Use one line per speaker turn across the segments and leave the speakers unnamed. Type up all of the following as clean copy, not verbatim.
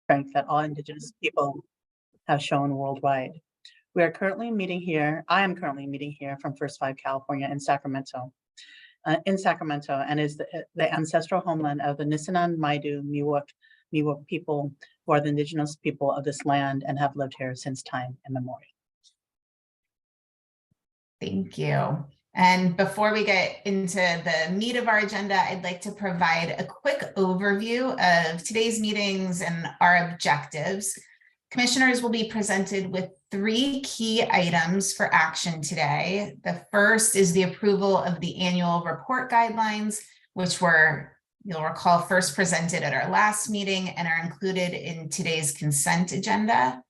strength that all Indigenous people have shown worldwide. We are currently meeting here. I am currently meeting here from First Five California in Sacramento, and is the ancestral homeland of the Nisenan, Maidu, Miwok people, who are the Indigenous people of this land and have lived here since time immemorial.
Thank you. And before we get into the meat of our agenda, I'd like to provide a quick overview of today's meetings and our objectives. Commissioners will be presented with 3 key items for action today. The first is the approval of the annual report guidelines, which were, you'll recall, first presented at our last meeting and are included in today's consent agenda.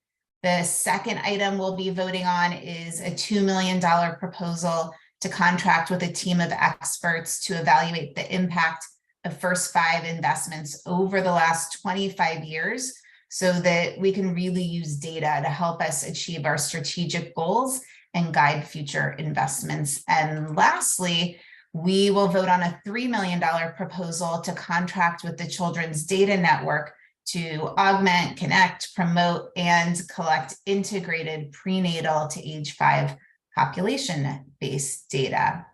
The second item we'll be voting on is a $2 million proposal to contract with a team of experts to evaluate the impact of First Five investments over the last 25 years so that we can really use data to help us achieve our strategic goals and guide future investments. And lastly, we will vote on a $3 million proposal to contract with the Children's Data Network to augment, connect, promote, and collect integrated prenatal to age 5 population-based data.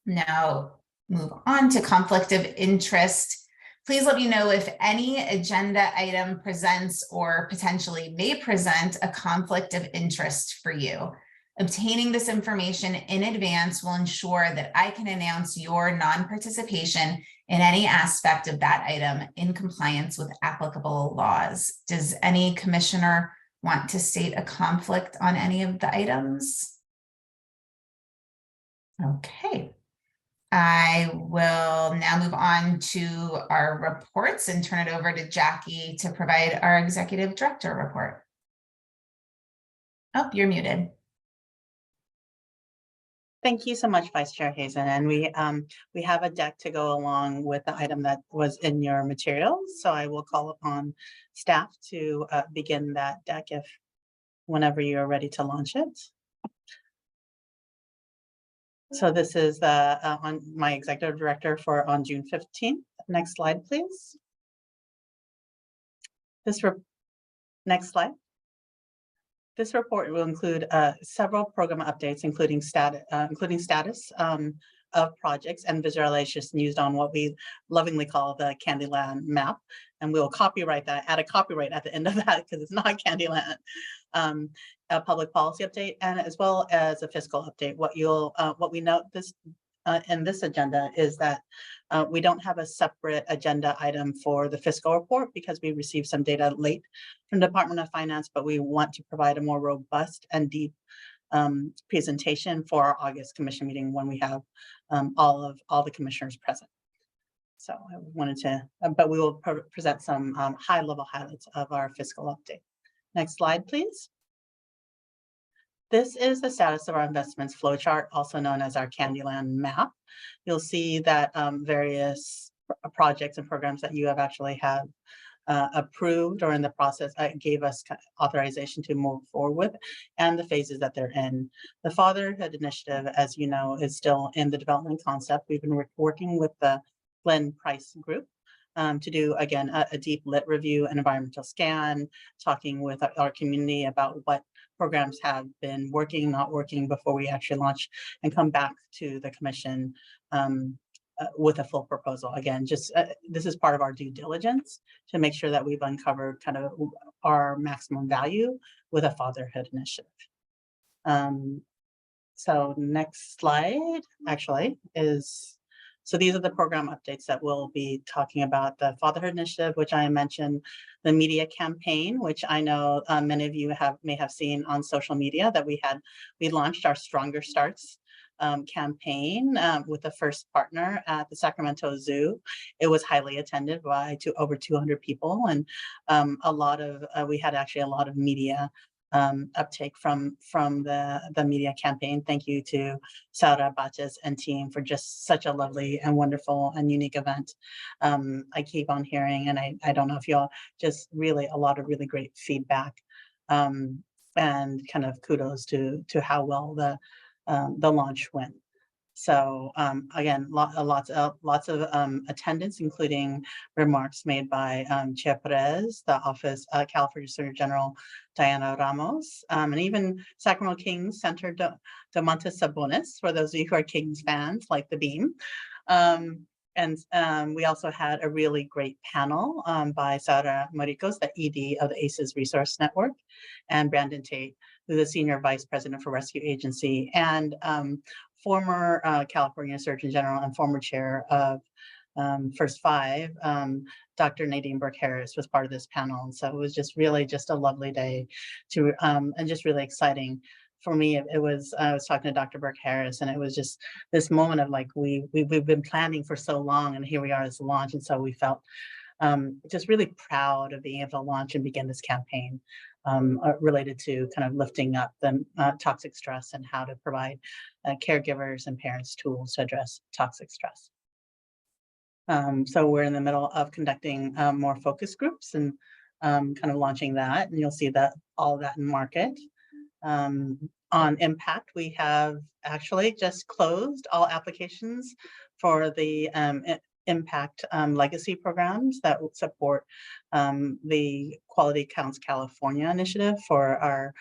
Now, move on to conflict of interest. Please let me know if any agenda item presents or potentially may present a conflict of interest for you. Obtaining this information in advance will ensure that I can announce your non-participation in any aspect of that item in compliance with applicable laws. Does any commissioner want to state a conflict on any of the items? Okay. I will now move on to our reports and turn it over to Jackie to provide our executive director report. Oh, you're muted.
Thank you so much, Vice Chair Hazen. And we have a deck to go along with the item that was in your materials. So I will call upon staff to begin that deck whenever you're ready to launch it. So this is on my executive director on June 15th. Next slide, please. Next slide. This report will include several program updates, including status of projects and visualizations used on what we lovingly call the Candyland map. And we'll copyright that, add a copyright at the end of that because it's not Candyland. A public policy update, and as well as a fiscal update. What we note in this agenda is that we don't have a separate agenda item for the fiscal report because we received some data late from the Department of Finance, but we want to provide a more robust and deep presentation for our August commission meeting when we have all the commissioners present. So I wanted to, but we will present some high-level highlights of our fiscal update. Next slide, please. This is the status of our investments flowchart, also known as our Candyland map. You'll see that various projects and programs that you have actually have approved or in the process gave us authorization to move forward with, and the phases that they're in. The Fatherhood Initiative, as you know, is still in the development concept. We've been working with the Glenn Price Group to do, again, a deep lit review, an environmental scan, talking with our community about what programs have been working, not working before we actually launch and come back to the commission with a full proposal. Again, just this is part of our due diligence to make sure that we've uncovered kind of our maximum value with a fatherhood initiative. So next slide actually is, so these are the program updates that we'll be talking about. The Fatherhood Initiative, which I mentioned, the media campaign, which I know many of you may have seen on social media, that we launched our Stronger Starts campaign with the first partner at the Sacramento Zoo. It was highly attended by over 200 people, and we had actually a lot of media uptake from the media campaign. Thank you to Sarah Baches and team for just such a lovely and wonderful and unique event. I keep on hearing, and I don't know if y'all, just really a lot of really great feedback and kind of kudos to how well the launch went. So again, lots of attendance, including remarks made by Chair Perez, the Office California Surgeon General Diana Ramos, and even Sacramento Kings Center Domantas Sabonis, for those of you who are Kings fans, like the Beam. And we also had a really great panel by Sara Maricos, the ED of the ACEs Resource Network, and Brandon Tate, who's the Senior Vice President for Rescue Agency, and former California Surgeon General and former chair of First Five, Dr. Nadine Burke-Harris was part of this panel. And so it was just really just a lovely day to, and just really exciting. For me, it was, I was talking to Dr. Burke-Harris, and it was just this moment of like, we've been planning for so long, and here we are as a launch. And so we felt just really proud of being able to launch and begin this campaign related to kind of lifting up the toxic stress and how to provide caregivers and parents tools to address toxic stress. So we're in the middle of conducting more focus groups and kind of launching that, and you'll see that all of that in market. On impact, we have actually just closed all applications for the impact legacy programs that would support the Quality Counts California initiative for our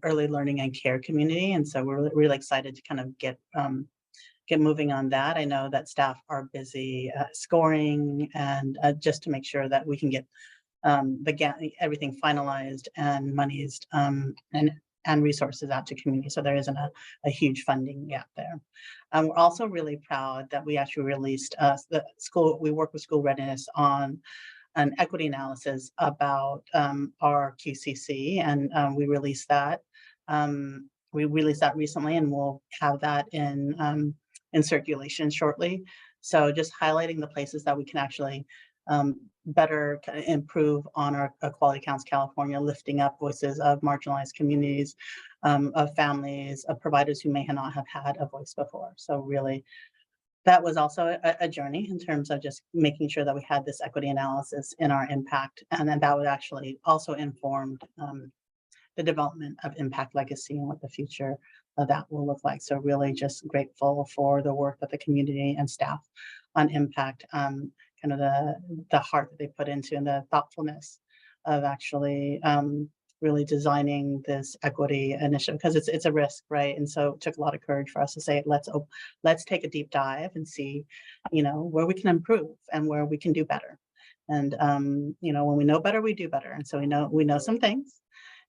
early learning and care community. And so we're really excited to kind of get moving on that. I know that staff are busy scoring and just to make sure that we can get everything finalized and monies and resources out to community. So there isn't a huge funding gap there. We're also really proud that we actually released we work with School Readiness on an equity analysis about our QCC, and we released that. We released that recently, and we'll have that in circulation shortly. So just highlighting the places that we can actually better kind of improve on our Quality Counts California, lifting up voices of marginalized communities, of families, of providers who may not have had a voice before. So really, that was also a journey in terms of just making sure that we had this equity analysis in our impact. And then that would actually also inform the development of impact legacy and what the future of that will look like. So really just grateful for the work that the community and staff on impact, kind of the heart that they put into and the thoughtfulness of actually really designing this equity initiative, because it's a risk, right? And so it took a lot of courage for us to say, let's take a deep dive and see, where we can improve and where we can do better. And when we know better, we do better. And so we know some things,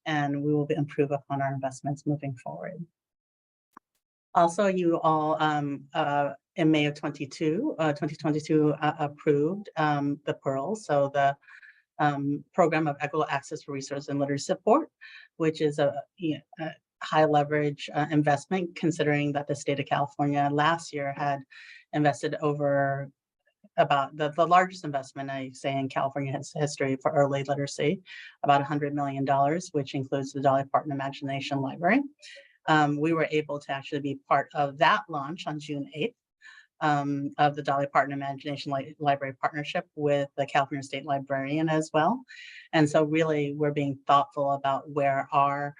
and we will improve upon our investments moving forward. Also, you all in May of 2022 approved the PEARL, so the Program of Equitable Access for Resource and Literacy Support, which is a high leverage investment, considering that the state of California last year had invested over about the largest investment, I say, in California history for early literacy, about $100 million, which includes the Dolly Parton Imagination Library. We were able to actually be part of that launch on June 8th of the Dolly Parton Imagination Library partnership with the California State Librarian as well. And so really we're being thoughtful about where our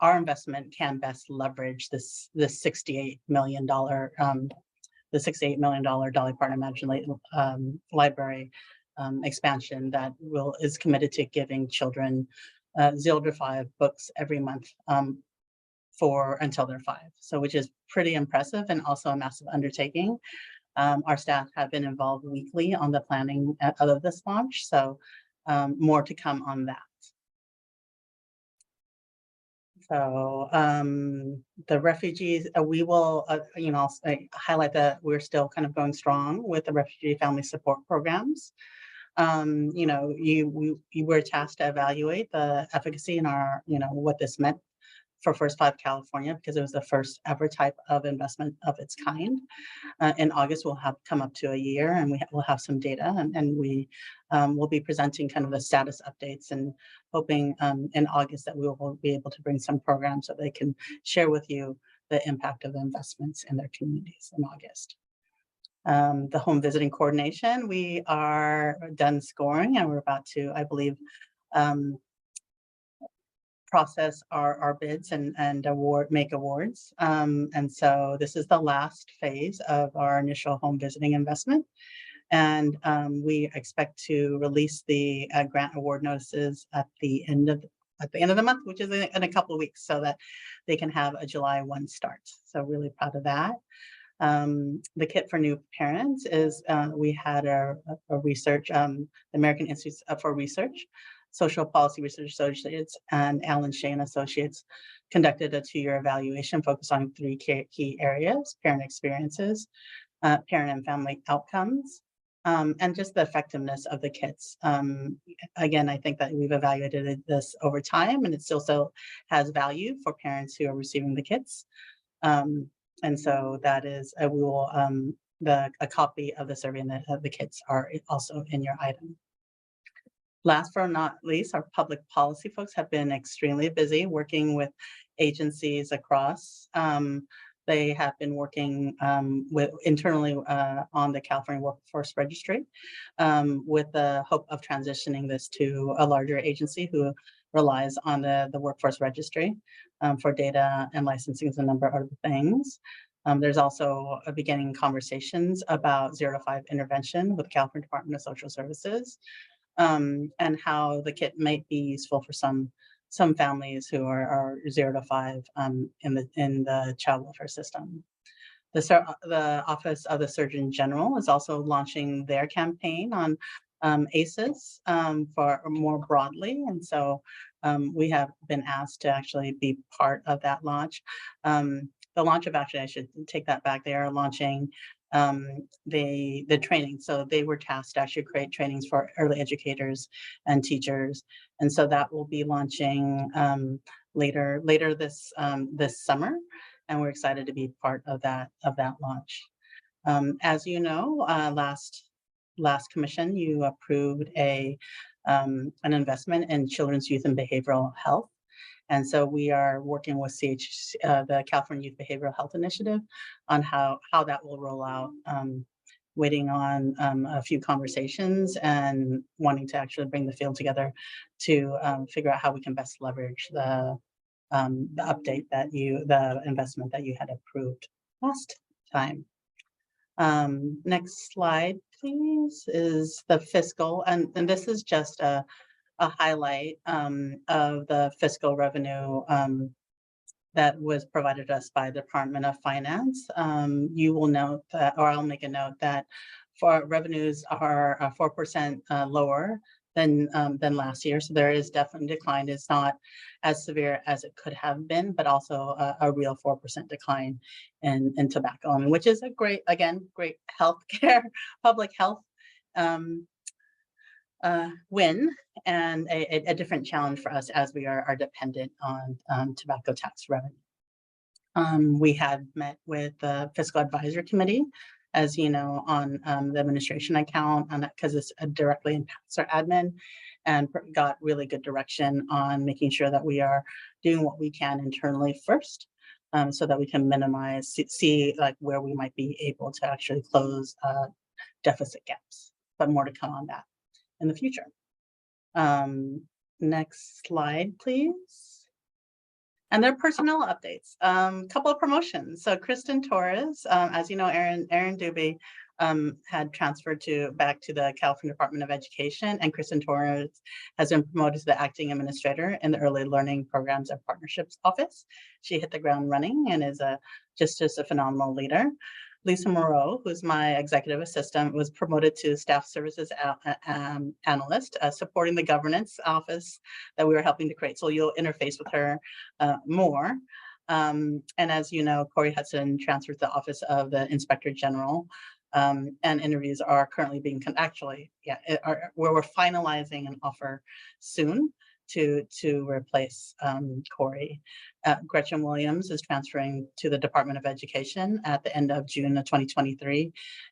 investment can best leverage this $68 million Dolly Parton Imagination Library expansion that is committed to giving children 0 to 5 books every month until they're 5, so which is pretty impressive and also a massive undertaking. Our staff have been involved weekly on the planning of this launch, so more to come on that. So the refugees, we will, I'll highlight that we're still kind of going strong with the refugee family support programs. You were tasked to evaluate the efficacy in our, what this meant for First Five California, because it was the first ever type of investment of its kind. In August, we'll have come up to a year, and we'll have some data, and we will be presenting kind of the status updates, and hoping in August that we will be able to bring some programs so they can share with you the impact of the investments in their communities in August. The home visiting coordination, we are done scoring, and we're about to, I believe, process our bids and make awards. And so this is the last phase of our initial home visiting investment. And we expect to release the grant award notices at the end of the month, which is in a couple of weeks, so that they can have a July 1 start. So really proud of that. The kit for new parents is we had a research, the American Institute for Research, Social Policy Research Associates, and Alan Shea and Associates conducted a 2-year evaluation focused on 3 key areas: parent experiences, parent and family outcomes, and just the effectiveness of the kits. Again, I think that we've evaluated this over time, and it still has value for parents who are receiving the kits. And so that is, we will, a copy of the survey and the kits are also in your item. Last but not least, our public policy folks have been extremely busy working with agencies across. They have been working internally on the California Workforce Registry with the hope of transitioning this to a larger agency who relies on the Workforce Registry for data and licensing and a number of other things. There's also beginning conversations about 0 to 5 intervention with the California Department of Social Services, and how the kit might be useful for some families who are 0 to 5 in the child welfare system. The Office of the Surgeon General is also launching their campaign on ACEs for more broadly, and so we have been asked to actually be part of that launch. The launch of, actually, I should take that back. They are launching the training. So they were tasked to actually create trainings for early educators and teachers. And so that will be launching later this summer. And we're excited to be part of that launch. As you know, last commission, you approved an investment in children's, youth, and behavioral health. And so we are working with the California Youth Behavioral Health Initiative on how that will roll out, waiting on a few conversations and wanting to actually bring the field together to figure out how we can best leverage the update the investment that you had approved last time. Next slide, please, is the fiscal, and this is just a highlight of the fiscal revenue that was provided us by the Department of Finance. You will note that, or I'll make a note that for revenues are 4% lower than last year. So there is definitely decline. It's not as severe as it could have been, but also a real 4% decline in tobacco, which is a great healthcare, public health win, and a different challenge for us as we are dependent on tobacco tax revenue. We had met with the Fiscal Advisory Committee, as you know, on the administration account, because this directly impacts our admin, and got really good direction on making sure that we are doing what we can internally first, so that we can minimize, see like where we might be able to actually close deficit gaps, but more to come on that in the future. Next slide, please. And their personnel updates. Couple of promotions. So Kristen Torres, as you know, Erin Dubey had transferred back to the California Department of Education, and Kristen Torres has been promoted to the acting administrator in the Early Learning Programs and Partnerships Office. She hit the ground running and is just a phenomenal leader. Lisa Moreau, who's my executive assistant, was promoted to staff services analyst, supporting the governance office that we were helping to create. So you'll interface with her more. And as you know, Corey Hudson transferred to the Office of the Inspector General, and interviews are currently being where we're finalizing an offer soon to replace Corey. Gretchen Williams is transferring to the Department of Education at the end of June of 2023,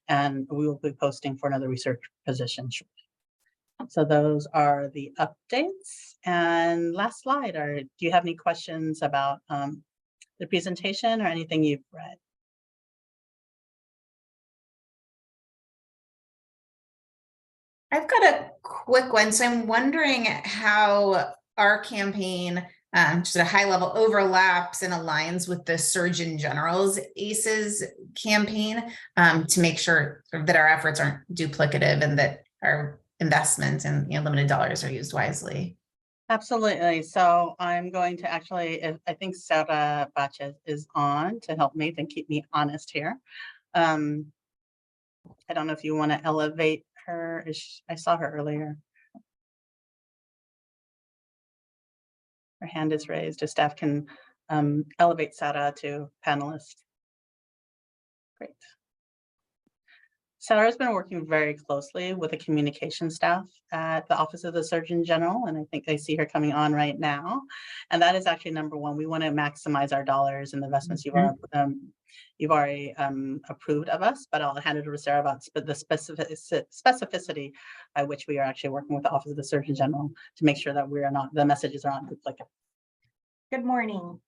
and we will be posting for another research position shortly. So those are the updates. And last slide, do you have any questions about the presentation or anything you've read?
I've got a quick one. So I'm wondering how our campaign just at a high level, overlaps and aligns with the Surgeon General's ACEs campaign, to make sure that our efforts aren't duplicative and that our investments and limited dollars are used wisely.
Absolutely. So I'm going to actually, I think Sarah Batches is on to help me and keep me honest here. I don't know if you want to elevate her. I saw her earlier. Her hand is raised. If staff can elevate Sarah to panelist. Great. Sarah's been working very closely with the communication staff at the Office of the Surgeon General, and I think I see her coming on right now. And that is actually number one. We want to maximize our dollars and the investments you've already approved of us, but I'll hand it over to Sarah about the specificity by which we are actually working with the Office of the Surgeon General to make sure that the messages are not duplicative.
Good morning.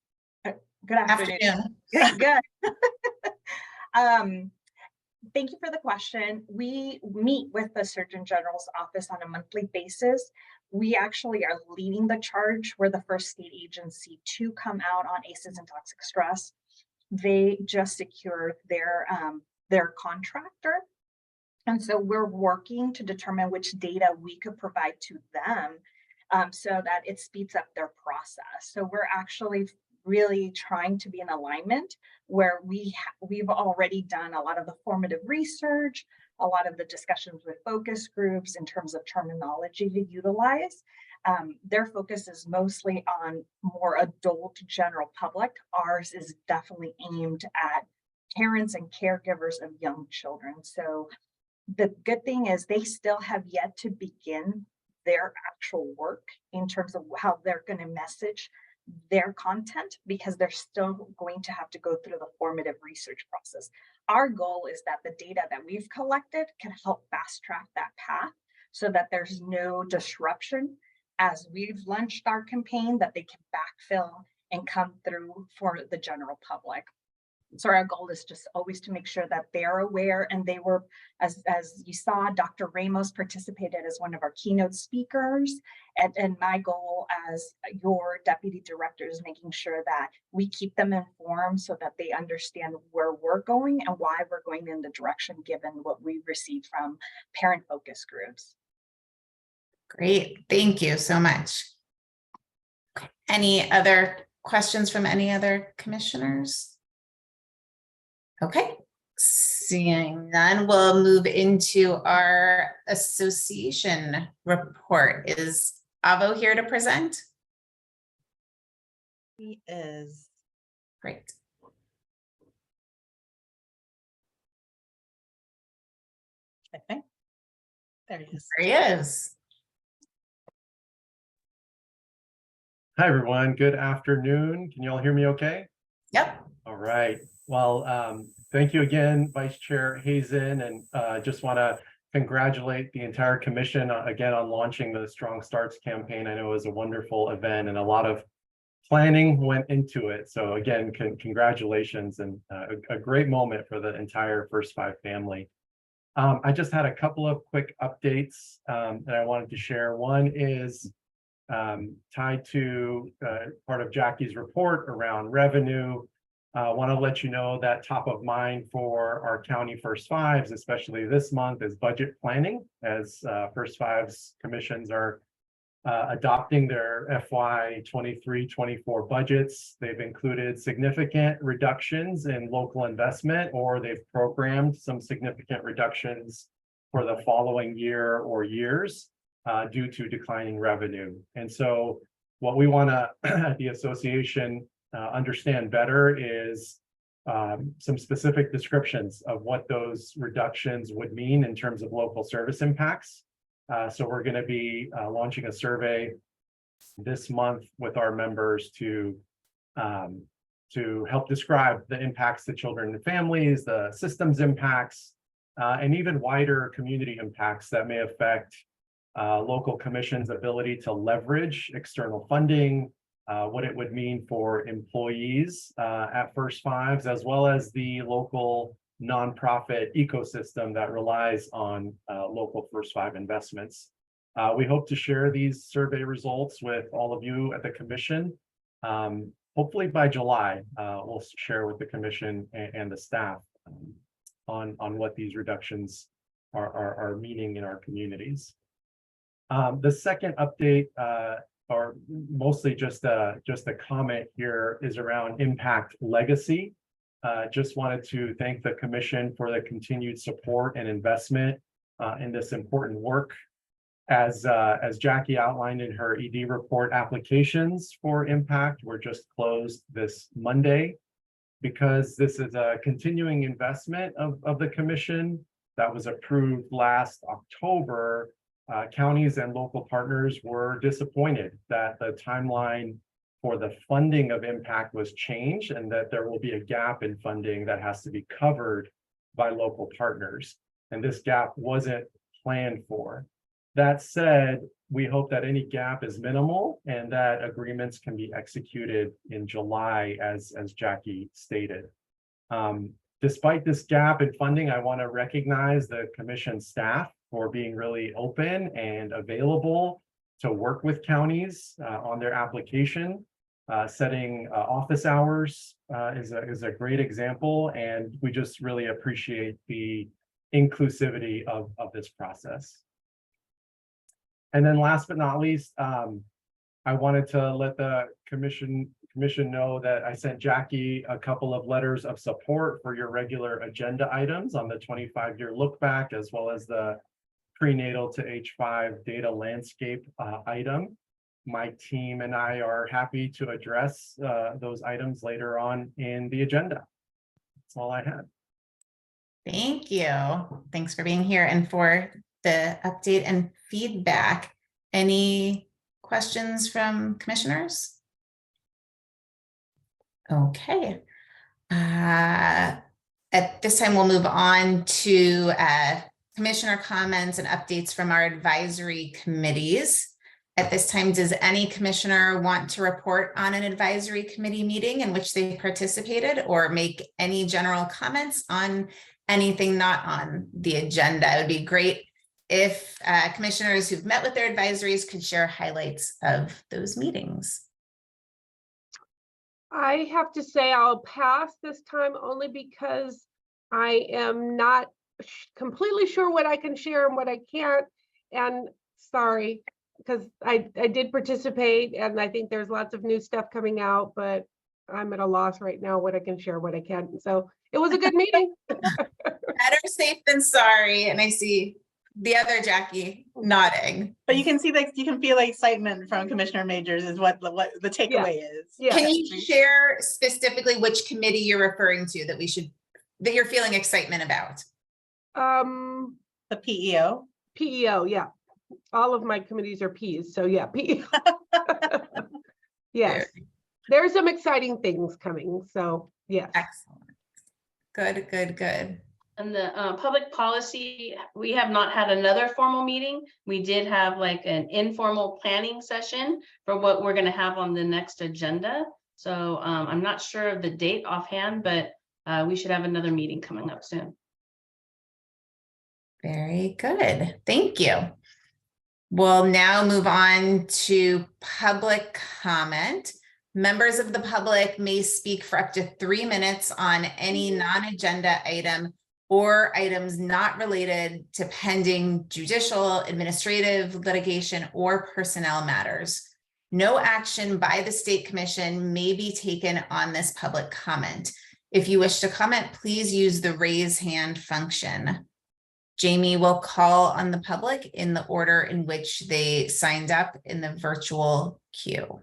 Good afternoon.
Afternoon.
Good. Thank you for the question. We meet with the Surgeon General's office on a monthly basis. We actually are leading the charge. We're the first state agency to come out on ACEs and toxic stress. They just secured their contractor. And so we're working to determine which data we could provide to them so that it speeds up their process. So we're actually really trying to be in alignment where we've already done a lot of the formative research, a lot of the discussions with focus groups in terms of terminology to utilize. Their focus is mostly on more adult general public. Ours is definitely aimed at parents and caregivers of young children. So the good thing is they still have yet to begin their actual work in terms of how they're going to message their content, because they're still going to have to go through the formative research process. Our goal is that the data that we've collected can help fast track that path so that there's no disruption as we've launched our campaign, that they can backfill and come through for the general public. So our goal is just always to make sure that they're aware, and they were, as you saw, Dr. Ramos participated as one of our keynote speakers. And my goal as your deputy director is making sure that we keep them informed so that they understand where we're going and why we're going in the direction given what we've received from parent focus groups.
Great, thank you so much. Any other questions from any other commissioners? Okay, seeing none, we'll move into our association report. Is Avo here to present?
He is.
Great.
I think. There he is.
There he is.
Hi, everyone. Good afternoon. Can you all hear me okay?
Yep.
All right. Well, thank you again, Vice Chair Hazen, and just want to congratulate the entire commission again on launching the Strong Starts campaign. I know it was a wonderful event and a lot of planning went into it. So again, congratulations, and a great moment for the entire First Five family. I just had a couple of quick updates that I wanted to share. One is tied to part of Jackie's report around revenue. I want to let you know that top of mind for our county First Fives, especially this month, is budget planning, as First Fives commissions are adopting their FY 23-24 budgets. They've included significant reductions in local investment, or they've programmed some significant reductions for the following year or years due to declining revenue. And so what we want to, at the association, understand better is some specific descriptions of what those reductions would mean in terms of local service impacts. So we're going to be launching a survey this month with our members to help describe the impacts to children and families, the systems impacts, and even wider community impacts that may affect local commissions' ability to leverage external funding, what it would mean for employees at First Fives, as well as the local nonprofit ecosystem that relies on local First Five investments. We hope to share these survey results with all of you at the commission Hopefully by July, we'll share with the commission and the staff on what these reductions are meaning in our communities. The second update, or mostly just a comment here, is around Impact Legacy. Just wanted to thank the commission for the continued support and investment in this important work. As Jackie outlined in her ED report, applications for Impact were just closed this Monday. Because this is a continuing investment of the commission that was approved last October, counties and local partners were disappointed that the timeline for the funding of Impact was changed and that there will be a gap in funding that has to be covered by local partners. And this gap wasn't planned for. That said, we hope that any gap is minimal and that agreements can be executed in July, as Jackie stated. Despite this gap in funding, I want to recognize the commission staff for being really open and available to work with counties on their application. Setting office hours is a great example, and we just really appreciate the inclusivity of this process. And then last but not least, I wanted to let the commission know that I sent Jackie a couple of letters of support for your regular agenda items on the 25-year look back, as well as the prenatal to H5 data landscape item. My team and I are happy to address those items later on in the agenda. That's all I had.
Thank you. Thanks for being here and for the update and feedback. Any questions from commissioners? Okay. At this time, we'll move on to commissioner comments and updates from our advisory committees. At this time, does any commissioner want to report on an advisory committee meeting in which they participated or make any general comments on anything not on the agenda? It would be great if commissioners who've met with their advisories could share highlights of those meetings.
I have to say I'll pass this time only because I am not completely sure what I can share and what I can't. And sorry, because I did participate and I think there's lots of new stuff coming out, but I'm at a loss right now what I can share, what I can't. So it was a good meeting.
Better safe than sorry. And I see the other Jackie nodding.
But you can see that you can feel the excitement from Commissioner Majors is what the takeaway is.
Yeah.
Can you share specifically which committee you're referring to that you're feeling excitement about?
The PEO.
PEO, yeah. All of my committees are P's, so yeah, PEO. Yes. There's some exciting things coming, so yes.
Excellent. Good, good, good.
And the public policy, we have not had another formal meeting. We did have like an informal planning session for what we're going to have on the next agenda. So I'm not sure of the date offhand, but we should have another meeting coming up soon.
Very good. Thank you. We'll now move on to public comment. Members of the public may speak for up to 3 minutes on any non-agenda item or items not related to pending judicial, administrative, litigation, or personnel matters. No action by the State Commission may be taken on this public comment. If you wish to comment, please use the raise hand function. Jamie will call on the public in the order in which they signed up in the virtual queue.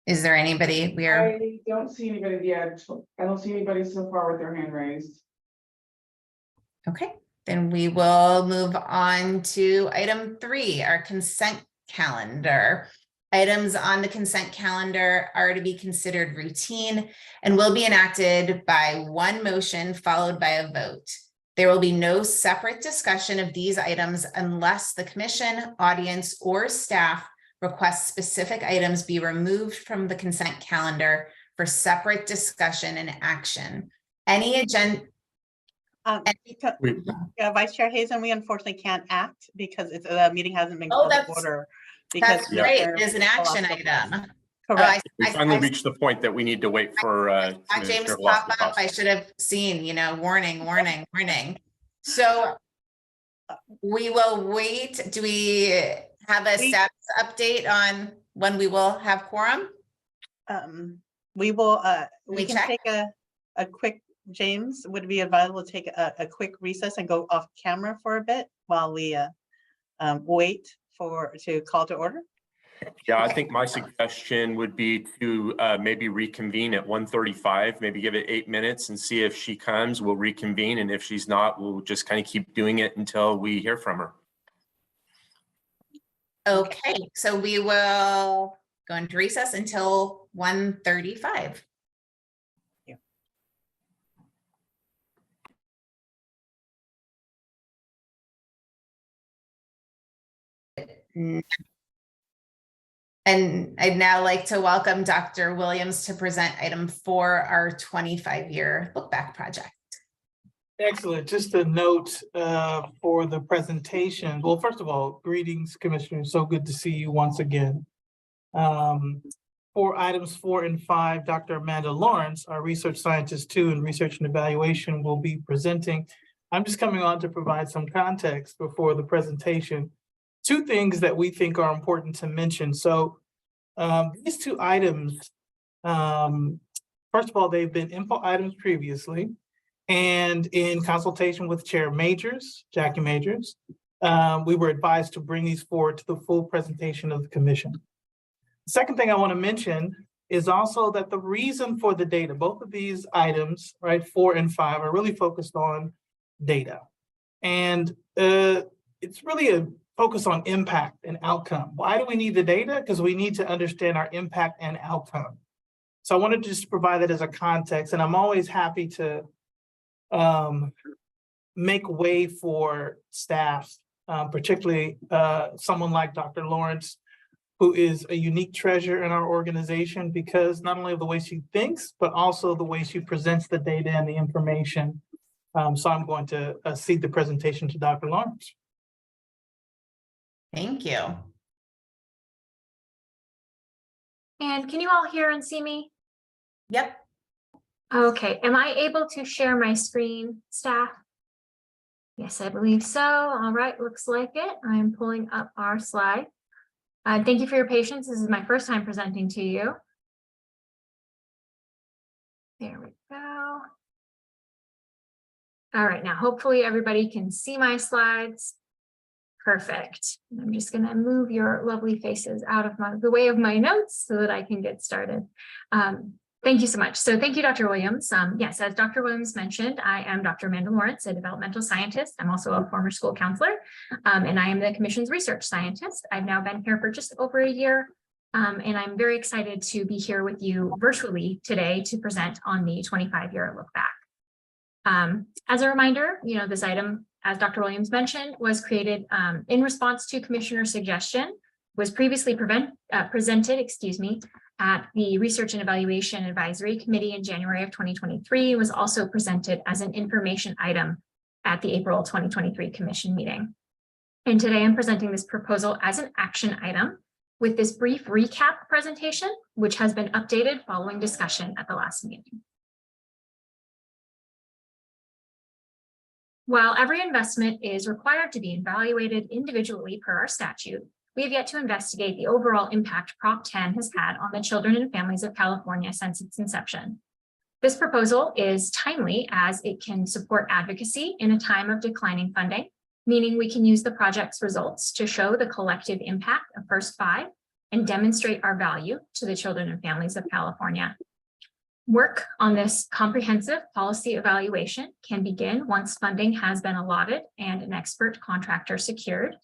Is there anybody?
I don't see anybody yet. I don't see anybody so far with their hand raised.
Okay, then we will move on to item 3, our consent calendar. Items on the consent calendar are to be considered routine and will be enacted by one motion followed by a vote. There will be no separate discussion of these items unless the commission, audience, or staff requests specific items be removed from the consent calendar for separate discussion and action. Any agenda.
Yeah, Vice Chair Hazen, we unfortunately can't act because the meeting hasn't been
Oh,
called to
that's-
order.
That's
because
great.
Commissioner
There's an action
Velasco-
item.
Correct.
We finally reached the point that we need to wait for
James
Commissioner
pop up.
Velasquez.
I should have seen, warning, warning, warning. So we will wait. Do we have a status update on when we will have quorum?
We will,
We
we can
check?
take a quick, James, would it be available to take a quick recess and go off camera for a bit while we wait to call to order?
Yeah, I think my suggestion would be to maybe reconvene at 1:35, maybe give it 8 minutes and see if she comes, we'll reconvene. And if she's not, we'll just kind of keep doing it until we hear from her.
Okay, so we will go into recess until 1:35. And I'd now like to welcome Dr. Williams to present item 4, our 25-year look back project.
Excellent. Just a note for the presentation. Well, first of all, greetings, Commissioners. So good to see you once again. For items 4 and 5, Dr. Amanda Lawrence, our research scientist 2 in research and evaluation, will be presenting. I'm just coming on to provide some context before the presentation. 2 things that we think are important to mention. So these 2 items, first of all, they've been info items previously. And in consultation with Chair Majors, Jackie Majors, we were advised to bring these forward to the full presentation of the commission. The second thing I want to mention is also that the reason for the data, both of these items, right, 4 and 5, are really focused on data. And it's really a focus on impact and outcome. Why do we need the data? Because we need to understand our impact and outcome. So I wanted to just provide that as a context, and I'm always happy to make way for staff, particularly someone like Dr. Lawrence, who is a unique treasure in our organization because not only of the way she thinks, but also the way she presents the data and the information. So I'm going to cede the presentation to Dr. Lawrence.
Thank you.
And can you all hear and see me?
Yep.
Okay, am I able to share my screen, staff? Yes, I believe so. All right, looks like it. I'm pulling up our slide. Thank you for your patience. This is my first time presenting to you. There we go. All right, now hopefully everybody can see my slides. Perfect. I'm just going to move your lovely faces out of the way of my notes so that I can get started. Thank you so much. So thank you, Dr. Williams. Yes, as Dr. Williams mentioned, I am Dr. Amanda Lawrence, a developmental scientist. I'm also a former school counselor, and I am the commission's research scientist. I've now been here for just over a year, and I'm very excited to be here with you virtually today to present on the 25-year look back. As a reminder, this item, as Dr. Williams mentioned, was created in response to commissioner suggestion, was previously presented, at the Research and Evaluation Advisory Committee in January of 2023, was also presented as an information item at the April 2023 commission meeting. And today I'm presenting this proposal as an action item with this brief recap presentation, which has been updated following discussion at the last meeting. While every investment is required to be evaluated individually per our statute, we have yet to investigate the overall impact Prop 10 has had on the children and families of California since its inception. This proposal is timely as it can support advocacy in a time of declining funding, meaning we can use the project's results to show the collective impact of First 5 and demonstrate our value to the children and families of California. Work on this comprehensive policy evaluation can begin once funding has been allotted and an expert contractor secured.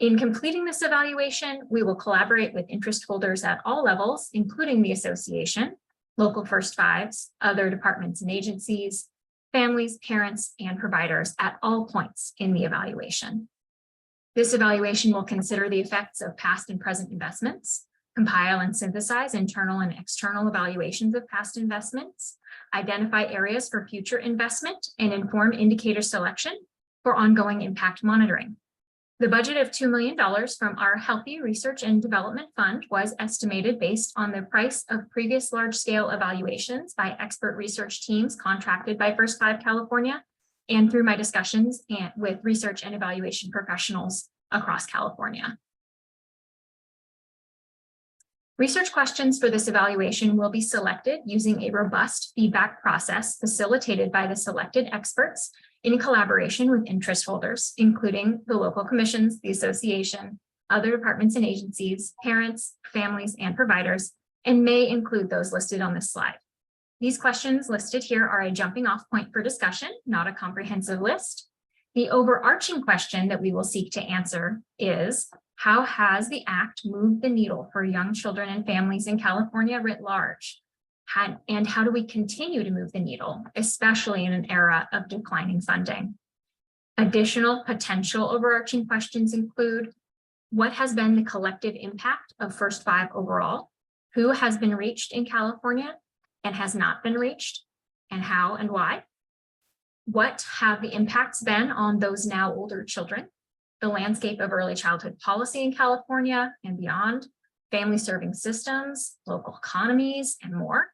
In completing this evaluation, we will collaborate with interest holders at all levels, including the association, local First Fives, other departments and agencies, families, parents, and providers at all points in the evaluation. This evaluation will consider the effects of past and present investments, compile and synthesize internal and external evaluations of past investments, identify areas for future investment, and inform indicator selection for ongoing impact monitoring. The budget of $2 million from our Healthy Research and Development Fund was estimated based on the price of previous large-scale evaluations by expert research teams contracted by First Five California, and through my discussions with research and evaluation professionals across California. Research questions for this evaluation will be selected using a robust feedback process facilitated by the selected experts in collaboration with interest holders, including the local commissions, the association, other departments and agencies, parents, families, and providers, and may include those listed on this slide. These questions listed here are a jumping off point for discussion, not a comprehensive list. The overarching question that we will seek to answer is, how has the act moved the needle for young children and families in California writ large? And how do we continue to move the needle, especially in an era of declining funding? Additional potential overarching questions include, what has been the collective impact of First Five overall? Who has been reached in California and has not been reached, and how and why? What have the impacts been on those now older children? The landscape of early childhood policy in California and beyond, family serving systems, local economies, and more.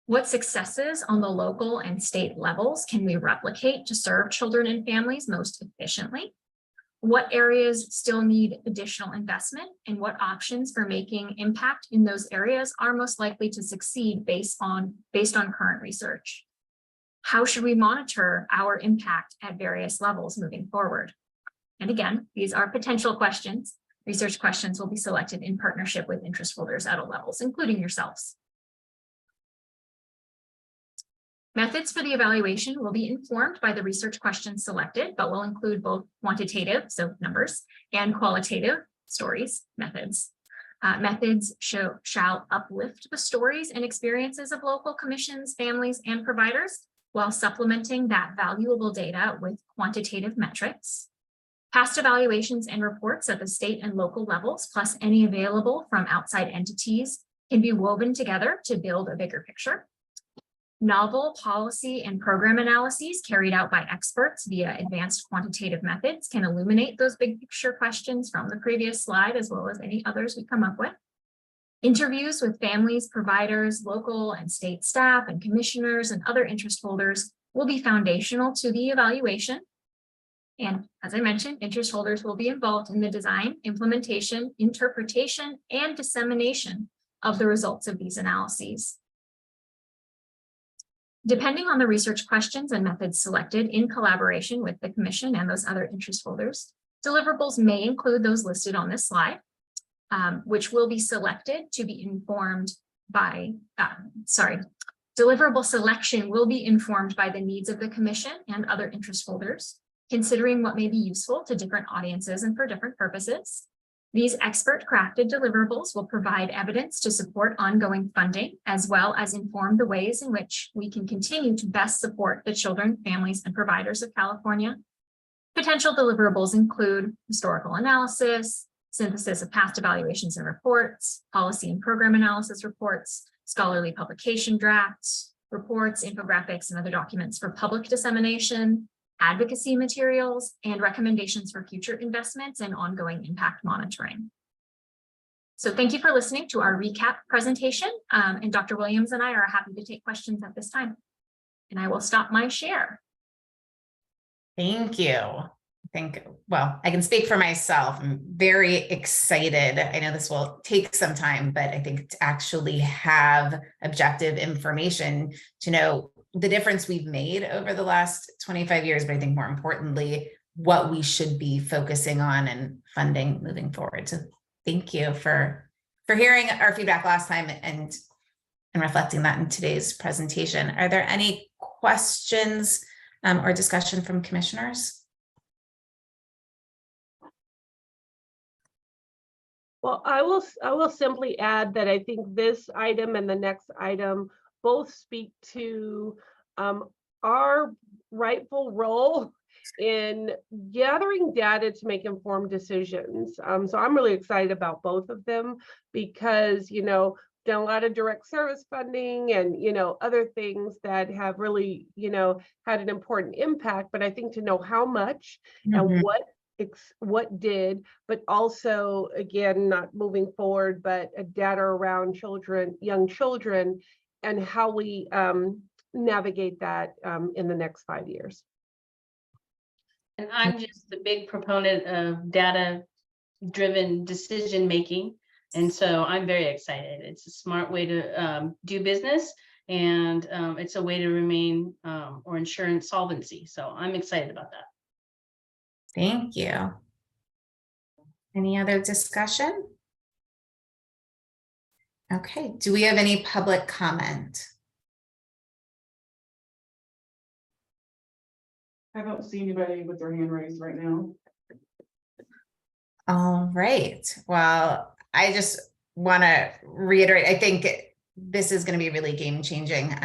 What successes on the local and state levels can we replicate to serve children and families most efficiently? What areas still need additional investment, and what options for making impact in those areas are most likely to succeed based on current research? How should we monitor our impact at various levels moving forward? And again, these are potential questions. Research questions will be selected in partnership with interest holders at all levels, including yourselves. Methods for the evaluation will be informed by the research questions selected, but will include both quantitative, so numbers, and qualitative, stories, methods. Methods shall uplift the stories and experiences of local commissions, families, and providers, while supplementing that valuable data with quantitative metrics. Past evaluations and reports at the state and local levels, plus any available from outside entities, can be woven together to build a bigger picture. Novel policy and program analyses carried out by experts via advanced quantitative methods can illuminate those big picture questions from the previous slide, as well as any others we come up with. Interviews with families, providers, local and state staff, and commissioners and other interest holders will be foundational to the evaluation. And as I mentioned, interest holders will be involved in the design, implementation, interpretation, and dissemination of the results of these analyses. Depending on the research questions and methods selected in collaboration with the commission and those other interest holders, deliverables may include those listed on this slide, which will be selected to be informed by, deliverable selection will be informed by the needs of the commission and other interest holders, considering what may be useful to different audiences and for different purposes. These expert crafted deliverables will provide evidence to support ongoing funding, as well as inform the ways in which we can continue to best support the children, families, and providers of California. Potential deliverables include historical analysis, synthesis of past evaluations and reports, policy and program analysis reports, scholarly publication drafts, reports, infographics, and other documents for public dissemination, advocacy materials, and recommendations for future investments and ongoing impact monitoring. So thank you for listening to our recap presentation. And Dr. Williams and I are happy to take questions at this time. And I will stop my share.
Thank you. I can speak for myself. I'm very excited. I know this will take some time, but I think to actually have objective information to know the difference we've made over the last 25 years, but I think more importantly, what we should be focusing on and funding moving forward. So thank you for hearing our feedback last time and reflecting that in today's presentation. Are there any questions or discussion from commissioners?
Well, I will simply add that I think this item and the next item both speak to our rightful role in gathering data to make informed decisions. So I'm really excited about both of them because, you know, done a lot of direct service funding and, you know, other things that have really, you know, had an important impact. But I think to know how much and what did, but also, again, not moving forward, but data around children, young children, and how we navigate that in the next 5 years.
And I'm just a big proponent of data-driven decision-making. And so I'm very excited. It's a smart way to do business, and it's a way to remain or ensure solvency. So I'm excited about that.
Thank you. Any other discussion? Okay, do we have any public comment?
I don't see anybody with their hand raised right now.
All right, well, I just want to reiterate, I think this is going to be really game changing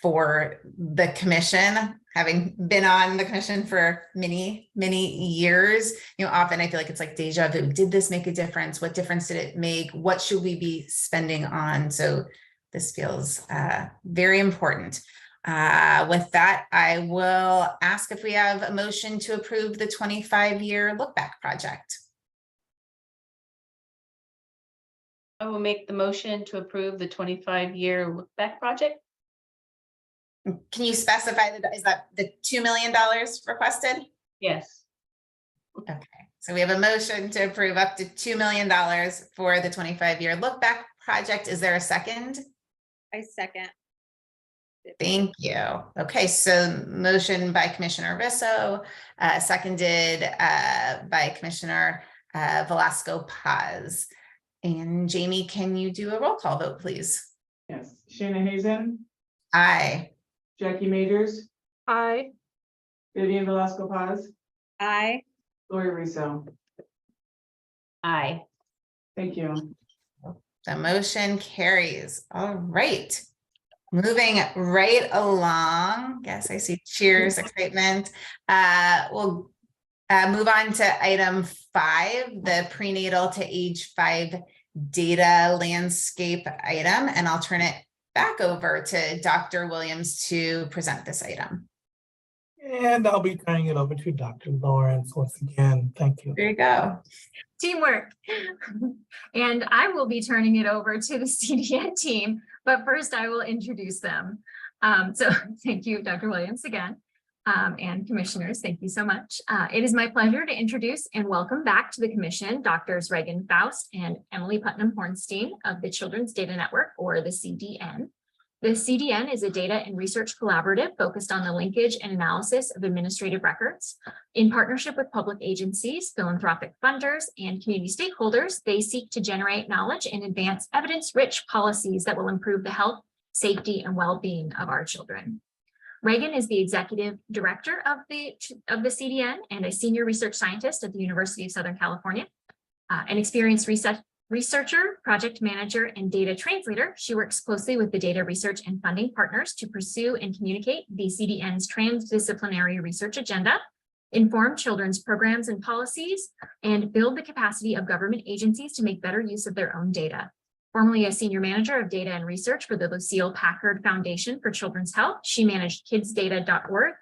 for the commission. Having been on the commission for many years, you know, often I feel like it's like deja vu. Did this make a difference? What difference did it make? What should we be spending on? So this feels very important. With that, I will ask if we have a motion to approve the 25-year look back project.
I will make the motion to approve the 25-year look back project.
Can you specify that? Is that the $2 million requested?
Yes.
Okay, so we have a motion to approve up to $2 million for the 25-year look back project. Is there a second?
I second.
Thank you. Okay, so motion by Commissioner Risso, seconded by Commissioner Velasco Paz. And Jamie, can you do a roll call vote, please?
Yes, Shannon Hazen,
Aye.
Jackie Majors,
Aye.
Vivian Velasco Paz,
Aye.
Lori Riso.
Aye.
Thank you.
The motion carries. All right. Moving right along. Yes, I see cheers, excitement. We'll move on to item 5, the prenatal to age 5 data landscape item, and I'll turn it back over to Dr. Williams to present this item.
And I'll be turning it over to Dr. Lawrence once again. Thank you.
There you go.
Teamwork. And I will be turning it over to the CDN team, but first I will introduce them. So thank you, Dr. Williams, again, and commissioners, thank you so much. It is my pleasure to introduce and welcome back to the commission, Drs. Reagan Faust and Emily Putnam-Hornstein of the Children's Data Network, or the CDN. The CDN is a data and research collaborative focused on the linkage and analysis of administrative records. In partnership with public agencies, philanthropic funders, and community stakeholders, they seek to generate knowledge and advance evidence-rich policies that will improve the health, safety, and well-being of our children. Reagan is the executive director of the CDN and a senior research scientist at the University of Southern California. An experienced researcher, project manager, and data translator, she works closely with the data research and funding partners to pursue and communicate the CDN's transdisciplinary research agenda, inform children's programs and policies, and build the capacity of government agencies to make better use of their own data. Formerly a senior manager of data and research for the Lucille Packard Foundation for Children's Health, she managed kidsdata.org,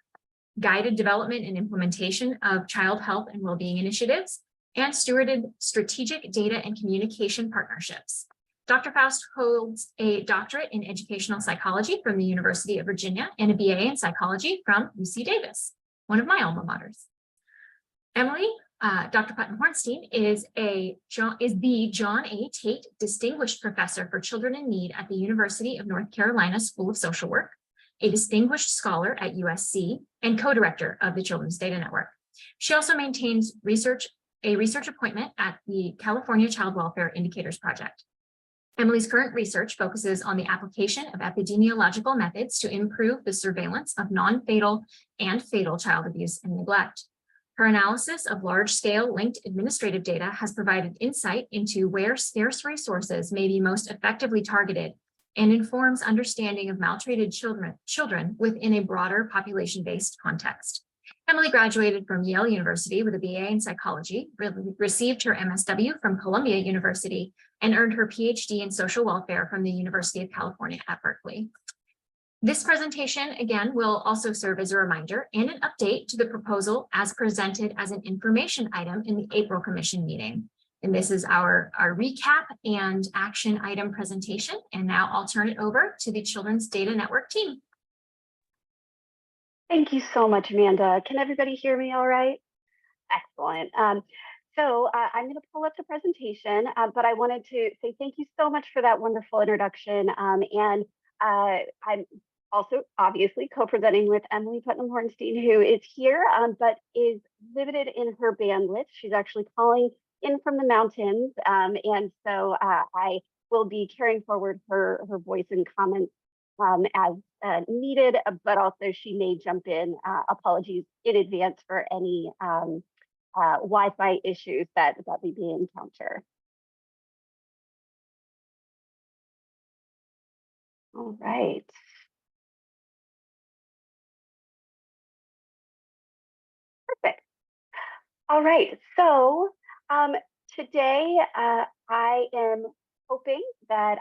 guided development and implementation of child health and well-being initiatives, and stewarded strategic data and communication partnerships. Dr. Faust holds a doctorate in educational psychology from the University of Virginia and a BA in psychology from UC Davis, one of my alma maters. Emily, Dr. Putnam-Hornstein is the John A. Tate Distinguished Professor for Children in Need at the University of North Carolina School of Social Work, a distinguished scholar at USC, and co-director of the Children's Data Network. She also maintains a research appointment at the California Child Welfare Indicators Project. Emily's current research focuses on the application of epidemiological methods to improve the surveillance of non-fatal and fatal child abuse and neglect. Her analysis of large-scale linked administrative data has provided insight into where scarce resources may be most effectively targeted and informs understanding of maltreated children within a broader population-based context. Emily graduated from Yale University with a BA in psychology, received her MSW from Columbia University, and earned her PhD in social welfare from the University of California at Berkeley. This presentation, again, will also serve as a reminder and an update to the proposal as presented as an information item in the April Commission meeting. And this is our recap and action item presentation. And now I'll turn it over to the Children's Data Network team.
Thank you so much, Amanda. Can everybody hear me all right? Excellent. So I'm going to pull up the presentation, but I wanted to say thank you so much for that wonderful introduction. And I'm also obviously co-presenting with Emily Putnam-Hornstein, who is here, but is limited in her bandwidth. She's actually calling in from the mountains. And so I will be carrying forward her voice and comments as needed, but also she may jump in. Apologies in advance for any Wi-Fi issues that we may encounter. All right. Perfect. All right, so today I am hoping that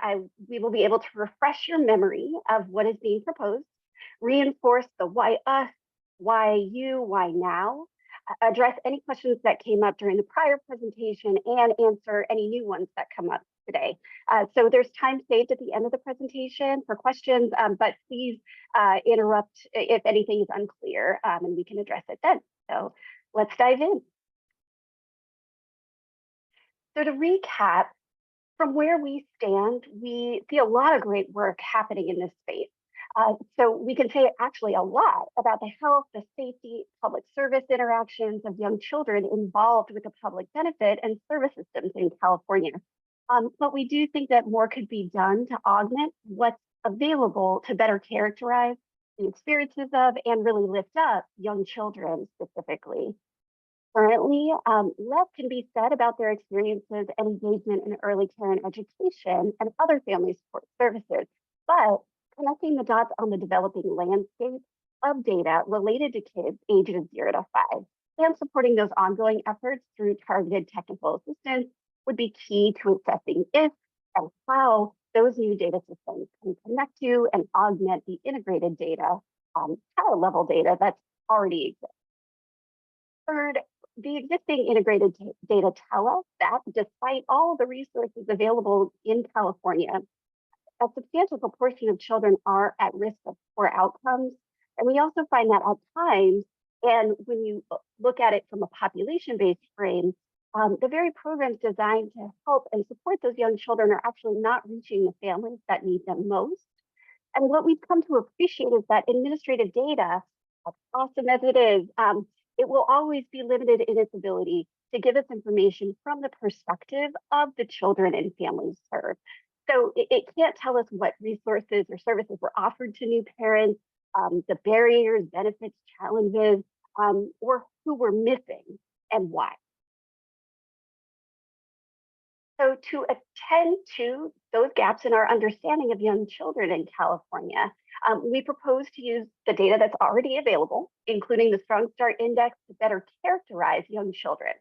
we will be able to refresh your memory of what is being proposed, reinforce the why us, why you, why now, address any questions that came up during the prior presentation, and answer any new ones that come up today. So there's time saved at the end of the presentation for questions, but please interrupt if anything is unclear, and we can address it then. So let's dive in. So to recap, from where we stand, we see a lot of great work happening in this space. So we can say actually a lot about the health, the safety, public service interactions of young children involved with the public benefit and service systems in California. But we do think that more could be done to augment what's available to better characterize the experiences of and really lift up young children specifically. Currently, less can be said about their experiences and engagement in early care and education and other family support services, but connecting the dots on the developing landscape of data related to kids ages 0 to 5 and supporting those ongoing efforts through targeted technical assistance would be key to assessing if and how those new data systems can connect to and augment the integrated data, child level data that's already exists. Third, the existing integrated data tell us that despite all the resources available in California, a substantial proportion of children are at risk of poor outcomes. And we also find that at times, and when you look at it from a population-based frame, the very programs designed to help and support those young children are actually not reaching the families that need them most. And what we've come to appreciate is that administrative data, as awesome as it is, it will always be limited in its ability to give us information from the perspective of the children and families served. So it can't tell us what resources or services were offered to new parents, the barriers, benefits, challenges, or who we're missing and why. So to attend to those gaps in our understanding of young children in California, we propose to use the data that's already available, including the Strong Start Index, to better characterize young children.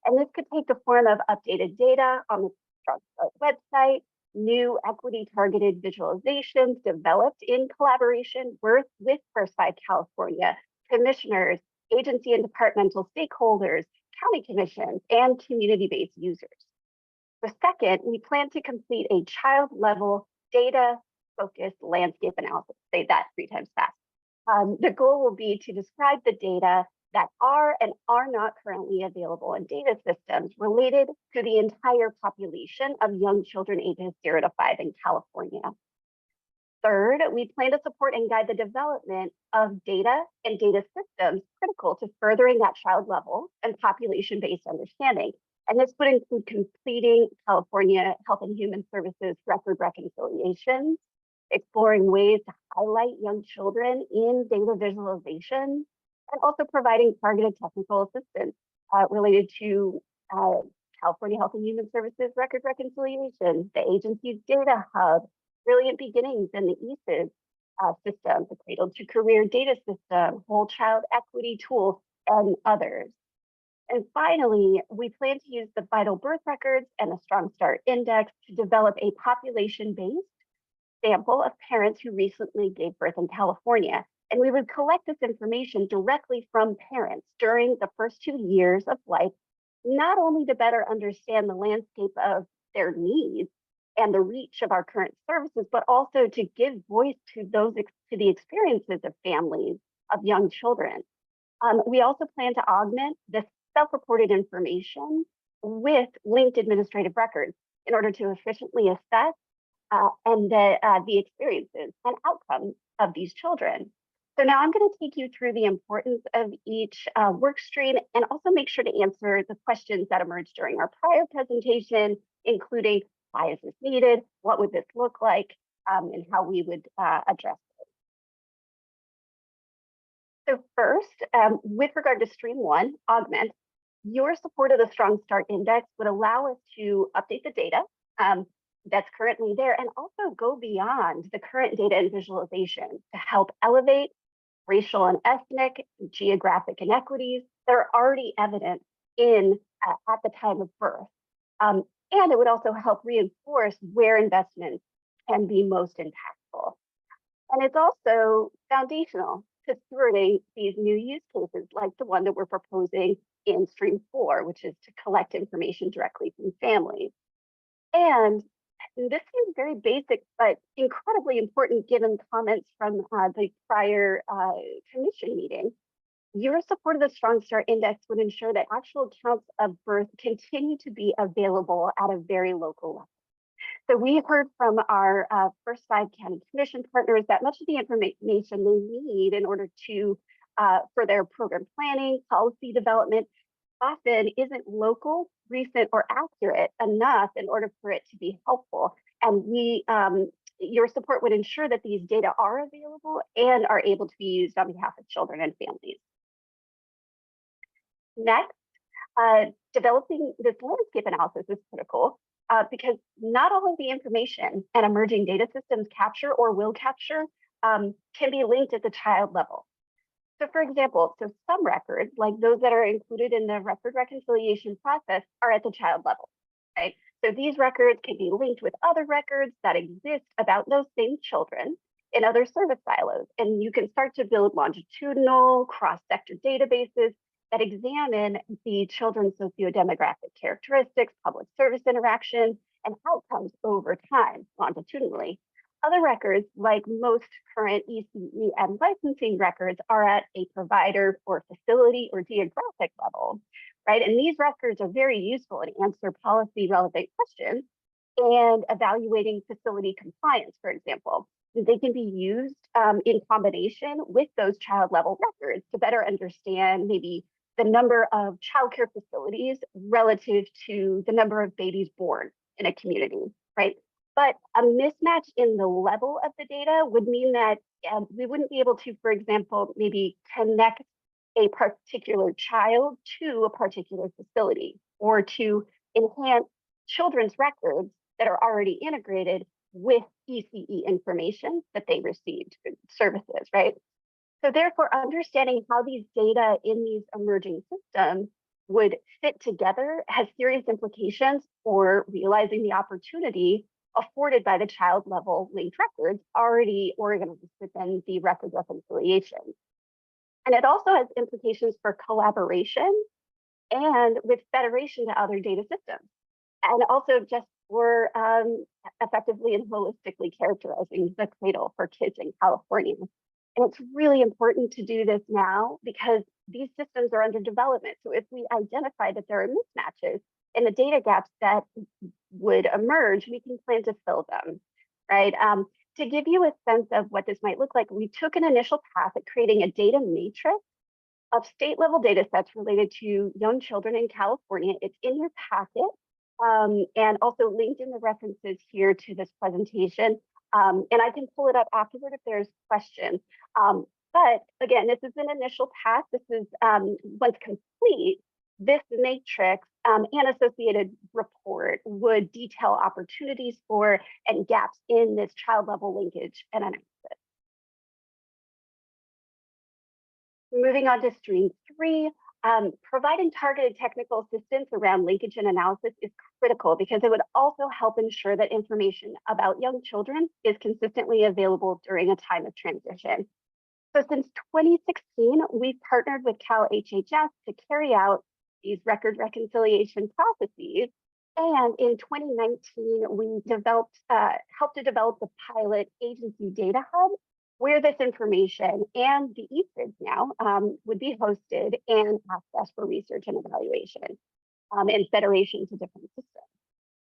And this could take the form of updated data on the Strong Start website, new equity targeted visualizations developed in collaboration with First by California, commissioners, agency and departmental stakeholders, county commissions, and community-based users. The second, we plan to complete a child-level data-focused landscape analysis. Say that 3 times fast. The goal will be to describe the data that are and are not currently available in data systems related to the entire population of young children ages 0 to 5 in California. Third, we plan to support and guide the development of data and data systems critical to furthering that child level and population-based understanding. And this would include completing California Health and Human Services record reconciliations, exploring ways to highlight young children in data visualization, and also providing targeted technical assistance related to California Health and Human Services record reconciliation, the agency's data hub, Brilliant Beginnings, and the ESIS system, the Cradle to Career data system, whole child equity tool, and others. And finally, we plan to use the vital birth records and the Strong Start Index to develop a population-based sample of parents who recently gave birth in California. And we would collect this information directly from parents during the first 2 years of life, not only to better understand the landscape of their needs and the reach of our current services, but also to give voice to the experiences of families of young children. We also plan to augment this self-reported information with linked administrative records in order to efficiently assess the experiences and outcomes of these children. So now I'm going to take you through the importance of each work stream and also make sure to answer the questions that emerged during our prior presentation, including why is this needed, what would this look like, and how we would address it. So first, with regard to stream 1, augment, your support of the Strong Start Index would allow us to update the data that's currently there and also go beyond the current data and visualization to help elevate racial and ethnic, geographic inequities that are already evident at the time of birth. And it would also help reinforce where investments can be most impactful. And it's also foundational to stewarding these new use cases like the one that we're proposing in stream 4, which is to collect information directly from families. And this seems very basic, but incredibly important given comments from the prior commission meeting. Your support of the Strong Start Index would ensure that actual counts of birth continue to be available at a very local level. So we heard from our first 5 county commission partners that much of the information they need in order to for their program planning, policy development, often isn't local, recent, or accurate enough in order for it to be helpful. And your support would ensure that these data are available and are able to be used on behalf of children and families. Next, developing this landscape analysis is critical because not all of the information and emerging data systems capture or will capture can be linked at the child level. So for example, some records, like those that are included in the record reconciliation process, are at the child level, right? So these records can be linked with other records that exist about those same children in other service silos. And you can start to build longitudinal cross-sector databases that examine the children's socio-demographic characteristics, public service interactions, and outcomes over time longitudinally. Other records, like most current ECE and licensing records, are at a provider or facility or geographic level, right? And these records are very useful in answer policy relevant questions and evaluating facility compliance, for example. They can be used in combination with those child level records to better understand maybe the number of childcare facilities relative to the number of babies born in a community, right? But a mismatch in the level of the data would mean that we wouldn't be able to, for example, maybe connect a particular child to a particular facility or to enhance children's records that are already integrated with ECE information that they received services, right? So therefore, understanding how these data in these emerging systems would fit together has serious implications for realizing the opportunity afforded by the child level linked records already organized within the record reconciliation. And it also has implications for collaboration and with federation to other data systems. And also just for effectively and holistically characterizing the Cradle for kids in California. And it's really important to do this now because these systems are under development. So if we identify that there are mismatches in the data gaps that would emerge, we can plan to fill them, right? To give you a sense of what this might look like, we took an initial path at creating a data matrix of state level data sets related to young children in California. It's in your packet and also linked in the references here to this presentation. And I can pull it up afterward if there's questions. But again, this is an initial path. This is once complete, this matrix and associated report would detail opportunities for and gaps in this child level linkage and analysis. Moving on to stream 3, providing targeted technical assistance around linkage and analysis is critical because it would also help ensure that information about young children is consistently available during a time of transition. So since 2016, we've partnered with Cal HHS to carry out these record reconciliation processes. And in 2019, we helped to develop the pilot agency data hub, where this information and the eFIDs now would be hosted and accessed for research and evaluation and federation to different systems.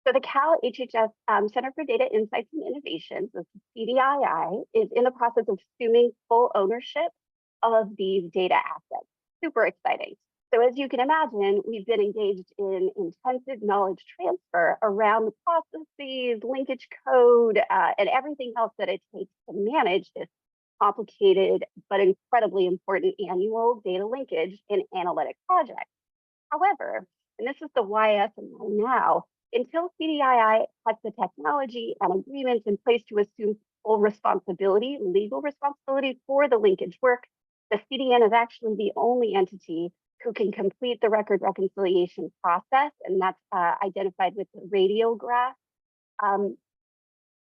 So the Cal HHS Center for Data Insights and Innovations, the CDII, is in the process of assuming full ownership of these data assets. Super exciting. So as you can imagine, we've been engaged in intensive knowledge transfer around the processes, linkage code, and everything else that it takes to manage this complicated but incredibly important annual data linkage and analytic project. However, and this is the YS and why now, until CDII has the technology and agreements in place to assume full responsibility, legal responsibility for the linkage work, the CDN is actually the only entity who can complete the record reconciliation process, and that's identified with the radiograph,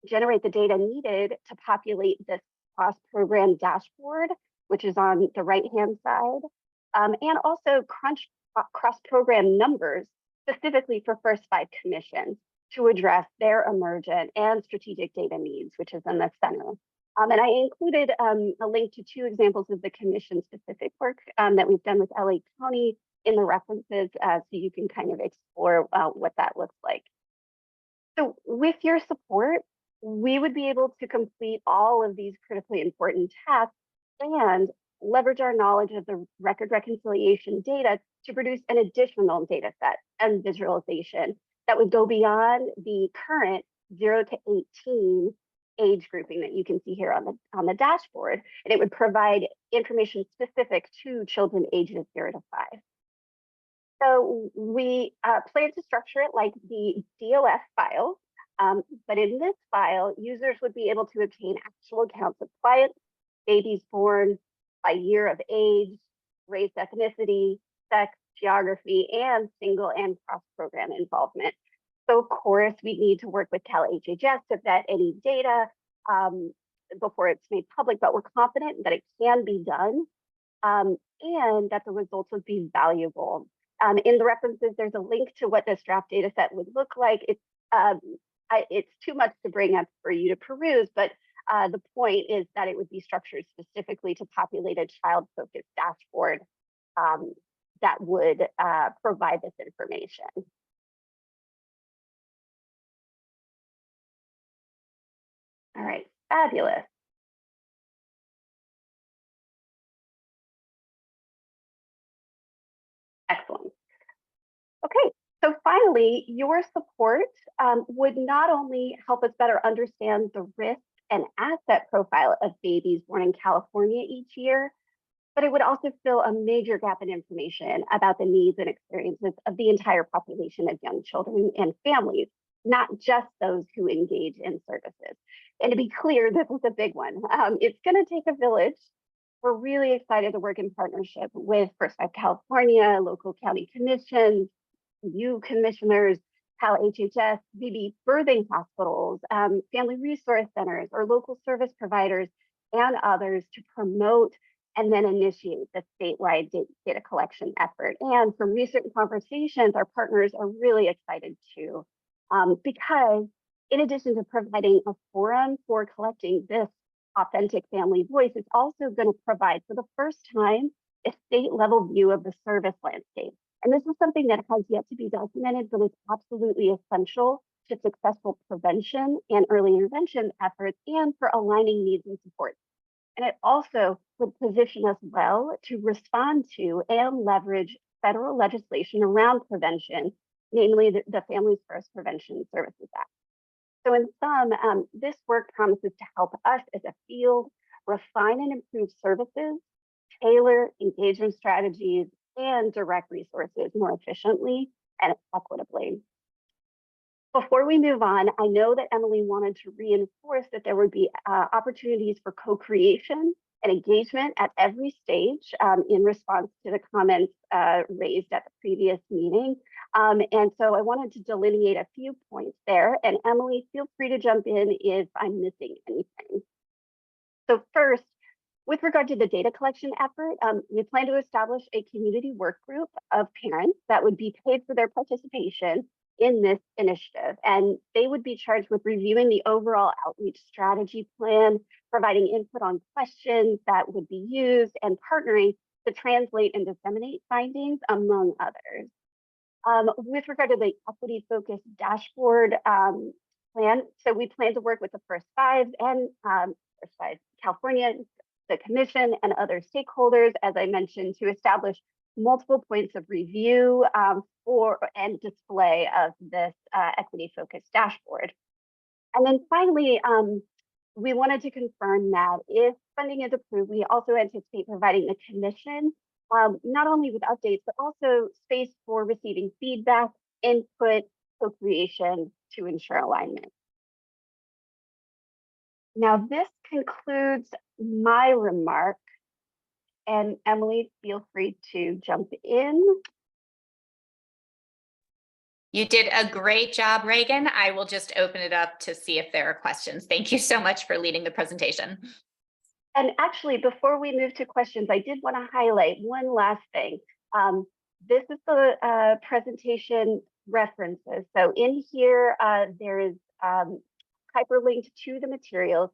generate the data needed to populate this cross-program dashboard, which is on the right-hand side, and also crunch cross-program numbers specifically for first 5 commissions to address their emergent and strategic data needs, which is in the center. And I included a link to 2 examples of the commission-specific work that we've done with LA County in the references, so you can kind of explore what that looks like. So with your support, we would be able to complete all of these critically important tasks and leverage our knowledge of the record reconciliation data to produce an additional data set and visualization that would go beyond the current 0 to 18 age grouping that you can see here on the dashboard, and it would provide information specific to children ages 0 to 5. So we plan to structure it like the DOF file, but in this file, users would be able to obtain actual counts of clients, babies born by year of age, race, ethnicity, sex, geography, and single and cross-program involvement. So of course, we need to work with Cal HHS to vet any data before it's made public, but we're confident that it can be done and that the results would be valuable. In the references, there's a link to what this draft data set would look like. It's too much to bring up for you to peruse, but the point is that it would be structured specifically to populate a child-focused dashboard that would provide this information. All right, fabulous. Excellent. Okay, so finally, your support would not only help us better understand the risk and asset profile of babies born in California each year, but it would also fill a major gap in information about the needs and experiences of the entire population of young children and families, not just those who engage in services. And to be clear, this is a big one. It's going to take a village. We're really excited to work in partnership with First 5 California, local county commissions, you commissioners, Cal HHS, VB birthing hospitals, family resource centers, or local service providers, and others to promote and then initiate the statewide data collection effort. And from recent conversations, our partners are really excited too, because in addition to providing a forum for collecting this authentic family voice, it's also going to provide for the first time a state level view of the service landscape. And this is something that has yet to be documented, but it's absolutely essential to successful prevention and early intervention efforts and for aligning needs and supports. And it also would position us well to respond to and leverage federal legislation around prevention, namely the Families First Prevention Services Act. So in sum, this work promises to help us as a field refine and improve services, tailor engagement strategies, and direct resources more efficiently and equitably. Before we move on, I know that Emily wanted to reinforce that there would be opportunities for co-creation and engagement at every stage in response to the comments raised at the previous meeting. And so I wanted to delineate a few points there. And Emily, feel free to jump in if I'm missing anything. So first, with regard to the data collection effort, we plan to establish a community work group of parents that would be paid for their participation in this initiative. And they would be charged with reviewing the overall outreach strategy plan, providing input on questions that would be used, and partnering to translate and disseminate findings, among others. With regard to the equity-focused dashboard plan, so we plan to work with the First Five and First Five California, the commission, and other stakeholders, as I mentioned, to establish multiple points of review for and display of this equity-focused dashboard. And then finally, we wanted to confirm that if funding is approved, we also anticipate providing the commission not only with updates, but also space for receiving feedback, input, co-creation to ensure alignment. Now, this concludes my remark. And Emily, feel free to jump in.
You did a great job, Reagan. I will just open it up to see if there are questions. Thank you so much for leading the presentation.
And actually, before we move to questions, I did want to highlight one last thing. This is the presentation references. So in here, there is hyperlinked to the materials,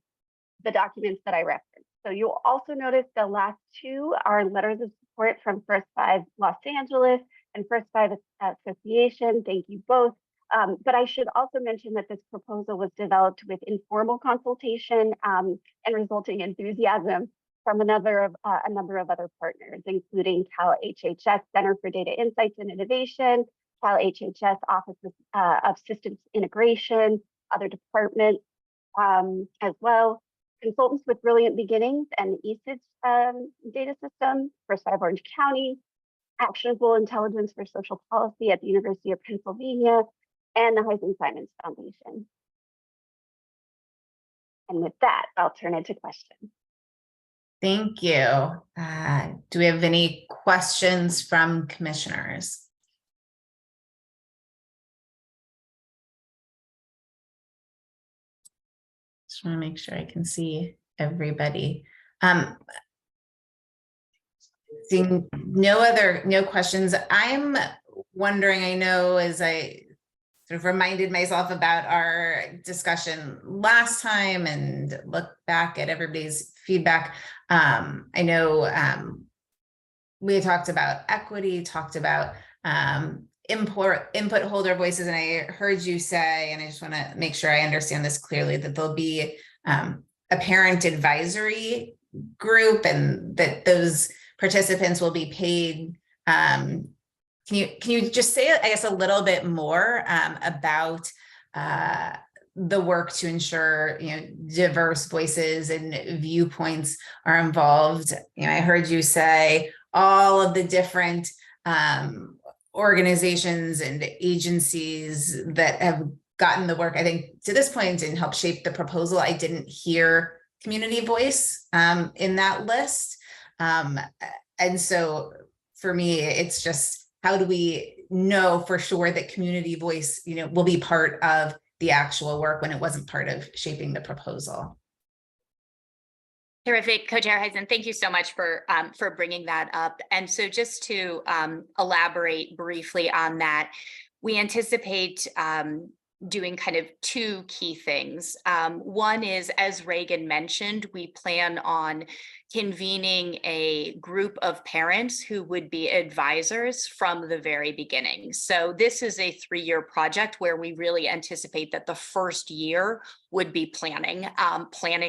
the documents that I referenced. So you'll also notice the last two are letters of support from First Five Los Angeles and First Five Association. Thank you both. But I should also mention that this proposal was developed with informal consultation and resulting enthusiasm from a number of other partners, including Cal HHS Center for Data Insights and Innovation, Cal HHS Office of Systems Integration, other departments as well. Consultants with Brilliant Beginnings and ESID's data system, First Five Orange County, Actionable Intelligence for Social Policy at the University of Pennsylvania, and the Heisman Simons Foundation. And with that, I'll turn it to questions.
Thank you. Do we have any questions from commissioners? Just want to make sure I can see everybody. Seeing no questions, I'm wondering, I know as I sort of reminded myself about our discussion last time and look back at everybody's feedback, I know we had talked about equity, talked about input holder voices, and I heard you say, and I just want to make sure I understand this clearly, that there'll be a parent advisory group and that those participants will be paid. Can you just say, I guess, a little bit more about the work to ensure diverse voices and viewpoints are involved? I heard you say all of the different organizations and agencies that have gotten the work, I think, to this point and helped shape the proposal. I didn't hear community voice in that list. And so for me, it's just, how do we know for sure that community voice, will be part of the actual work when it wasn't part of shaping the proposal?
Terrific, Co-Chair Heisen. Thank you so much for bringing that up. And so just to elaborate briefly on that, we anticipate doing kind of two key things. One is, as Reagan mentioned, we plan on convening a group of parents who would be advisors from the very beginning. So this is a 3-year project where we really anticipate that the first year would be planning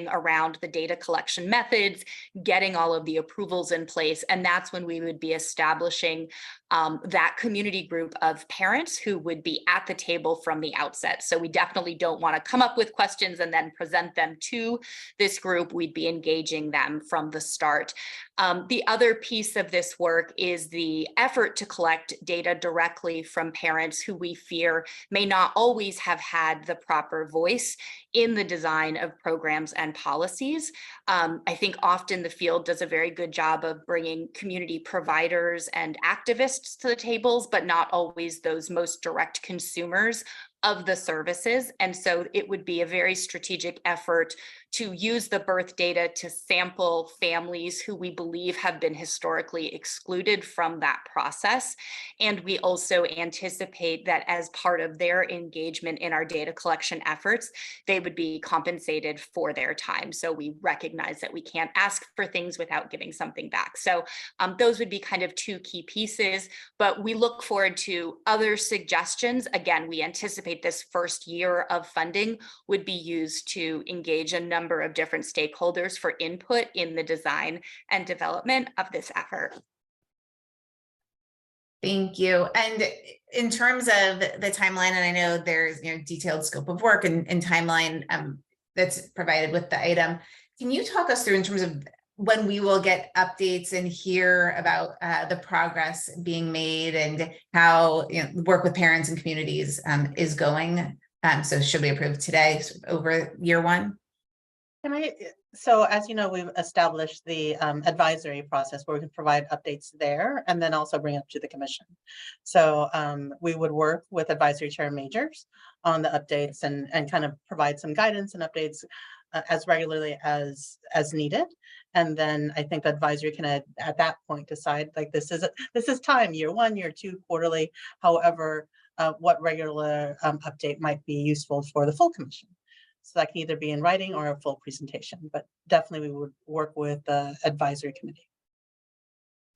around the data collection methods, getting all of the approvals in place. And that's when we would be establishing that community group of parents who would be at the table from the outset. So we definitely don't want to come up with questions and then present them to this group. We'd be engaging them from the start. The other piece of this work is the effort to collect data directly from parents who we fear may not always have had the proper voice in the design of programs and policies. I think often the field does a very good job of bringing community providers and activists to the tables, but not always those most direct consumers of the services. And so it would be a very strategic effort to use the birth data to sample families who we believe have been historically excluded from that process. And we also anticipate that as part of their engagement in our data collection efforts, they would be compensated for their time. So we recognize that we can't ask for things without giving something back. So those would be kind of two key pieces, but we look forward to other suggestions. Again, we anticipate this first year of funding would be used to engage a number of different stakeholders for input in the design and development of this effort.
Thank you. And in terms of the timeline, and I know there's detailed scope of work and timeline that's provided with the item, can you talk us through in terms of when we will get updates and hear about the progress being made and how work with parents and communities is going? So should we approve today over year one?
So as you know, we've established the advisory process where we can provide updates there and then also bring up to the commission. So we would work with advisory chair majors on the updates and kind of provide some guidance and updates as regularly as needed. And then I think the advisory can at that point decide like this is time, year one, year two, quarterly, however, what regular update might be useful for the full commission. So that can either be in writing or a full presentation, but definitely we would work with the advisory committee.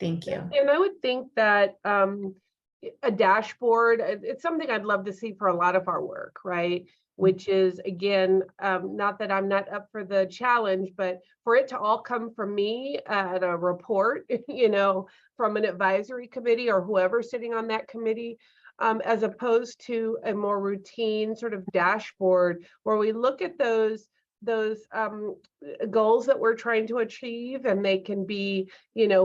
Thank you.
And I would think that a dashboard, it's something I'd love to see for a lot of our work, right? Which is, again, not that I'm not up for the challenge, but for it to all come from me at a report, from an advisory committee or whoever's sitting on that committee, as opposed to a more routine sort of dashboard where we look at those goals that we're trying to achieve, and they can be,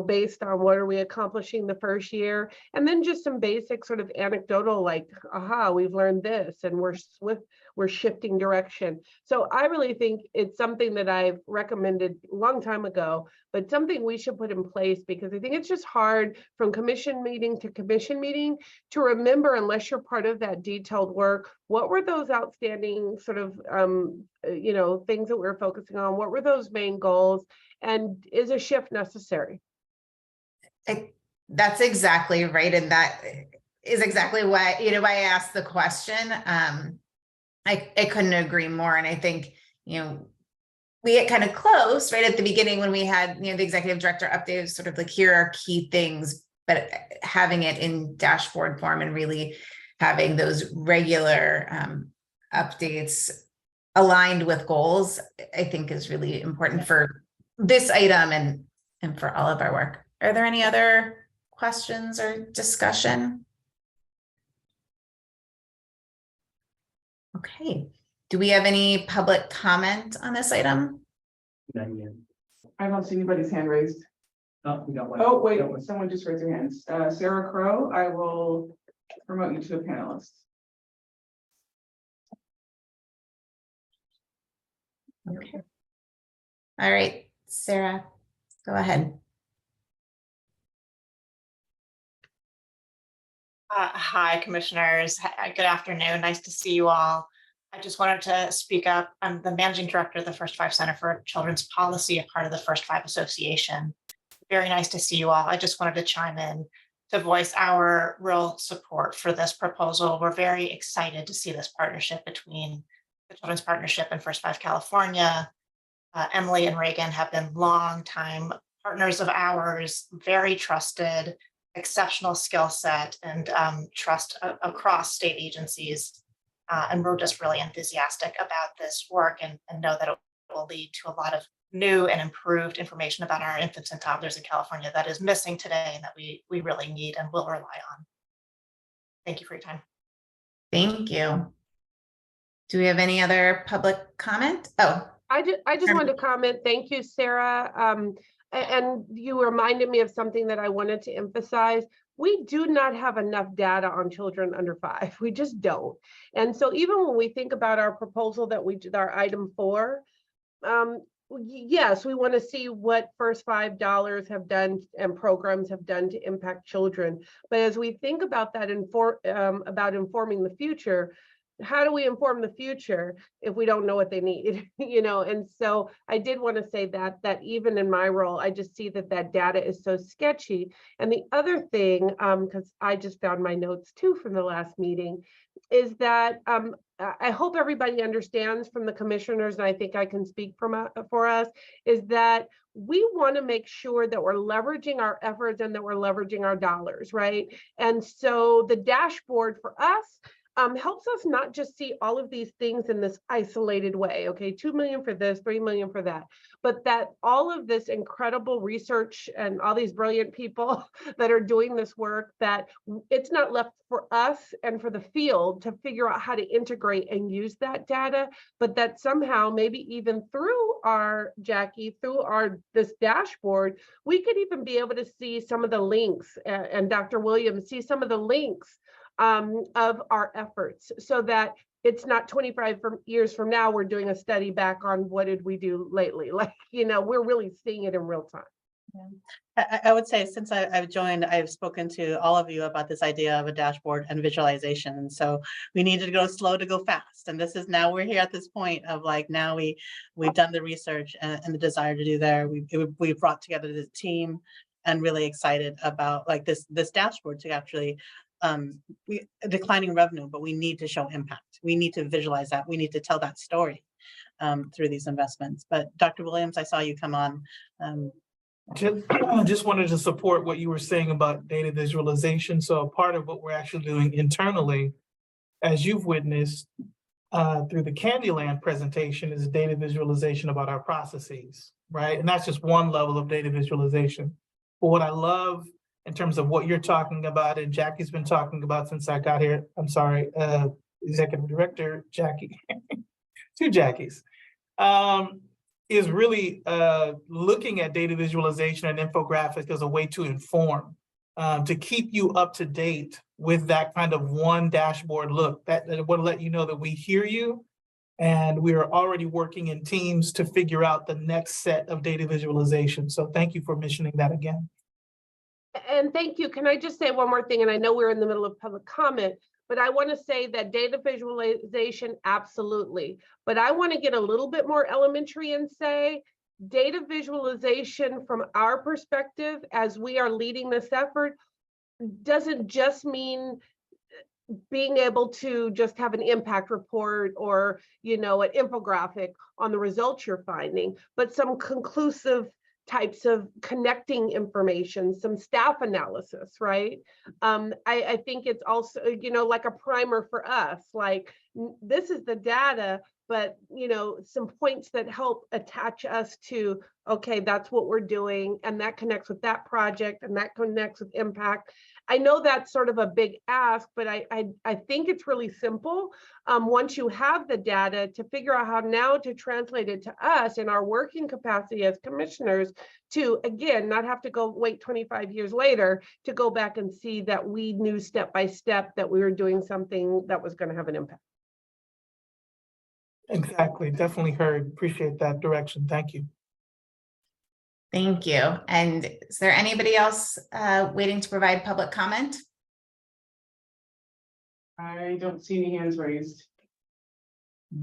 based on what are we accomplishing the first year, and then just some basic sort of anecdotal, like, aha, we've learned this, and we're shifting direction. So I really think it's something that I've recommended a long time ago, but something we should put in place, because I think it's just hard from commission meeting to commission meeting to remember, unless you're part of that detailed work, what were those outstanding sort of, things that we're focusing on? What were those main goals? And is a shift necessary?
That's exactly right. And that is exactly why, why I asked the question. I couldn't agree more. And I think, we get kind of close right at the beginning when we had, the executive director update, sort of like, here are key things, but having it in dashboard form and really having those regular updates aligned with goals, I think is really important for this item and for all of our work. Are there any other questions or discussion? Okay. Do we have any public comment on this item?
I don't see anybody's hand raised.
Oh, we got one.
Oh, wait, someone just raised their hands. Sarah Crow, I will promote you to a panelist.
Okay. All right, Sarah, go ahead.
Hi, commissioners. Good afternoon. Nice to see you all. I just wanted to speak up. I'm the managing director of the First Five Center for Children's Policy, a part of the First Five Association. Very nice to see you all. I just wanted to chime in to voice our real support for this proposal. We're very excited to see this partnership between the Children's Partnership and First Five California. Emily and Reagan have been longtime partners of ours, very trusted, exceptional skill set and trust across state agencies. And we're just really enthusiastic about this work and know that it will lead to a lot of new and improved information about our infants and toddlers in California that is missing today and that we really need and will rely on. Thank you for your time.
Thank you. Do we have any other public comment? Oh,
I just wanted to comment. Thank you, Sarah. and you reminded me of something that I wanted to emphasize. We do not have enough data on children under 5. We just don't. And so even when we think about our proposal that we did, our item 4, yes, we want to see what first $5 have done and programs have done to impact children. But as we think about that about informing the future, how do we inform the future if we don't know what they need? And so I did want to say that even in my role, I just see that data is so sketchy. And the other thing, because I just found my notes too from the last meeting, is that I hope everybody understands from the commissioners, and I think I can speak for us, is that we want to make sure that we're leveraging our efforts and that we're leveraging our dollars, right? And so the dashboard for us helps us not just see all of these things in this isolated way, okay, 2 million for this, 3 million for that, but that all of this incredible research and all these brilliant people that are doing this work, that it's not left for us and for the field to figure out how to integrate and use that data, but that somehow, maybe even through this dashboard, we could even be able to see some of the links, and Dr. Williams, see some of the links of our efforts, so that it's not 25 years from now we're doing a study back on what did we do lately. Like, we're really seeing it in real time.
Yeah. I would say, since I've joined, I've spoken to all of you about this idea of a dashboard and visualization. And so we needed to go slow to go fast. And this is, now we're here at this point of like, now we've done the research and the desire to do there. We've brought together the team and really excited about like this dashboard to actually declining revenue, but we need to show impact. We need to visualize that. We need to tell that story through these investments. But Dr. Williams, I saw you come on.
Just wanted to support what you were saying about data visualization. So a part of what we're actually doing internally, as you've witnessed through the Candyland presentation, is data visualization about our processes, right? And that's just one level of data visualization. But what I love in terms of what you're talking about, and Jackie's been talking about since I got here, Executive Director Jackie, 2 Jackies, is really looking at data visualization and infographics as a way to inform, to keep you up to date with that kind of one dashboard look. That will let you know that we hear you, and we are already working in teams to figure out the next set of data visualization. So thank you for mentioning that again.
And thank you. Can I just say one more thing? And I know we're in the middle of public comment, but I want to say that data visualization, absolutely. But I want to get a little bit more elementary and say data visualization from our perspective as we are leading this effort doesn't just mean being able to just have an impact report or, an infographic on the results you're finding, but some conclusive types of connecting information, some staff analysis, right? I think it's also, like a primer for us, like this is the data, but, some points that help attach us to, okay, that's what we're doing. And that connects with that project and that connects with impact. I know that's sort of a big ask, but I think it's really simple. Once you have the data, to figure out how now to translate it to us in our working capacity as commissioners to, again, not have to wait 25 years later to go back and see that we knew step by step that we were doing something that was going to have an impact.
Exactly. Definitely heard. Appreciate that direction. Thank you.
Thank you. And is there anybody else waiting to provide public comment?
I don't see any hands raised.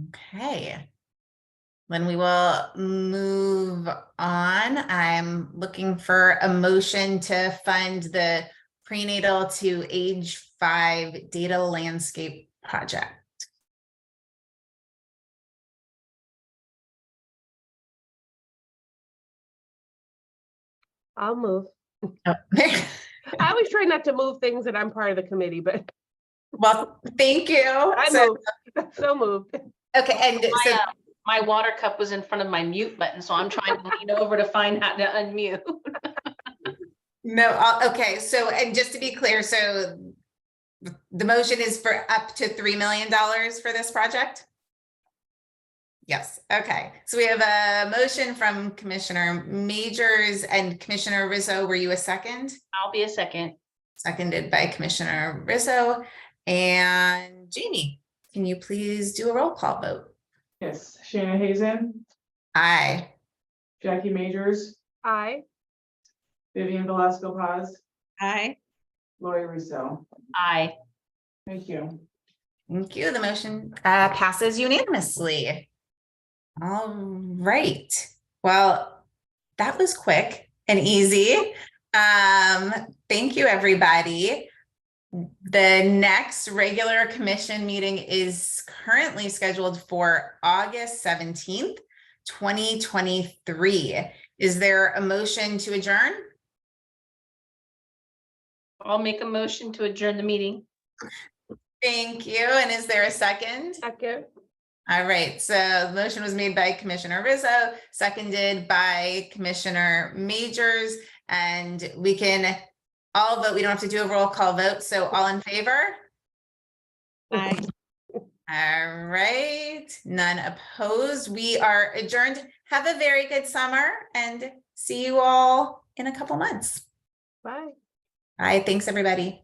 Okay. Then we will move on. I'm looking for a motion to fund the prenatal to age 5 data landscape project.
I'll move.
Oh.
I always try not to move things that I'm part of the committee, but.
Well, thank you.
So moved.
Okay, and so
my water cup was in front of my mute button, so I'm trying to lean over to find how to unmute.
No, okay. So, and just to be clear, so the motion is for up to $3 million for this project? Yes, okay. So we have a motion from Commissioner Majors and Commissioner Rizzo. Were you a second?
I'll be a second.
Seconded by Commissioner Rizzo. And Jamie, can you please do a roll call vote?
Yes, Shanna Hazen,
Aye.
Jackie Majors,
Aye.
Vivian Velasco Paz,
Aye.
Lori Russo.
Aye.
Thank you.
Thank you. The motion passes unanimously. All right. Well, that was quick and easy. Thank you, everybody. The next regular commission meeting is currently scheduled for August 17th, 2023. Is there a motion to adjourn?
I'll make a motion to adjourn the meeting.
Thank you. And is there a second?
Second.
All right, so the motion was made by Commissioner Rizzo, seconded by Commissioner Majors, and we can all vote. We don't have to do a roll call vote. So all in favor?
Aye.
All right, none opposed. We are adjourned. Have a very good summer and see you all in a couple months.
Bye.
Bye. Thanks, everybody.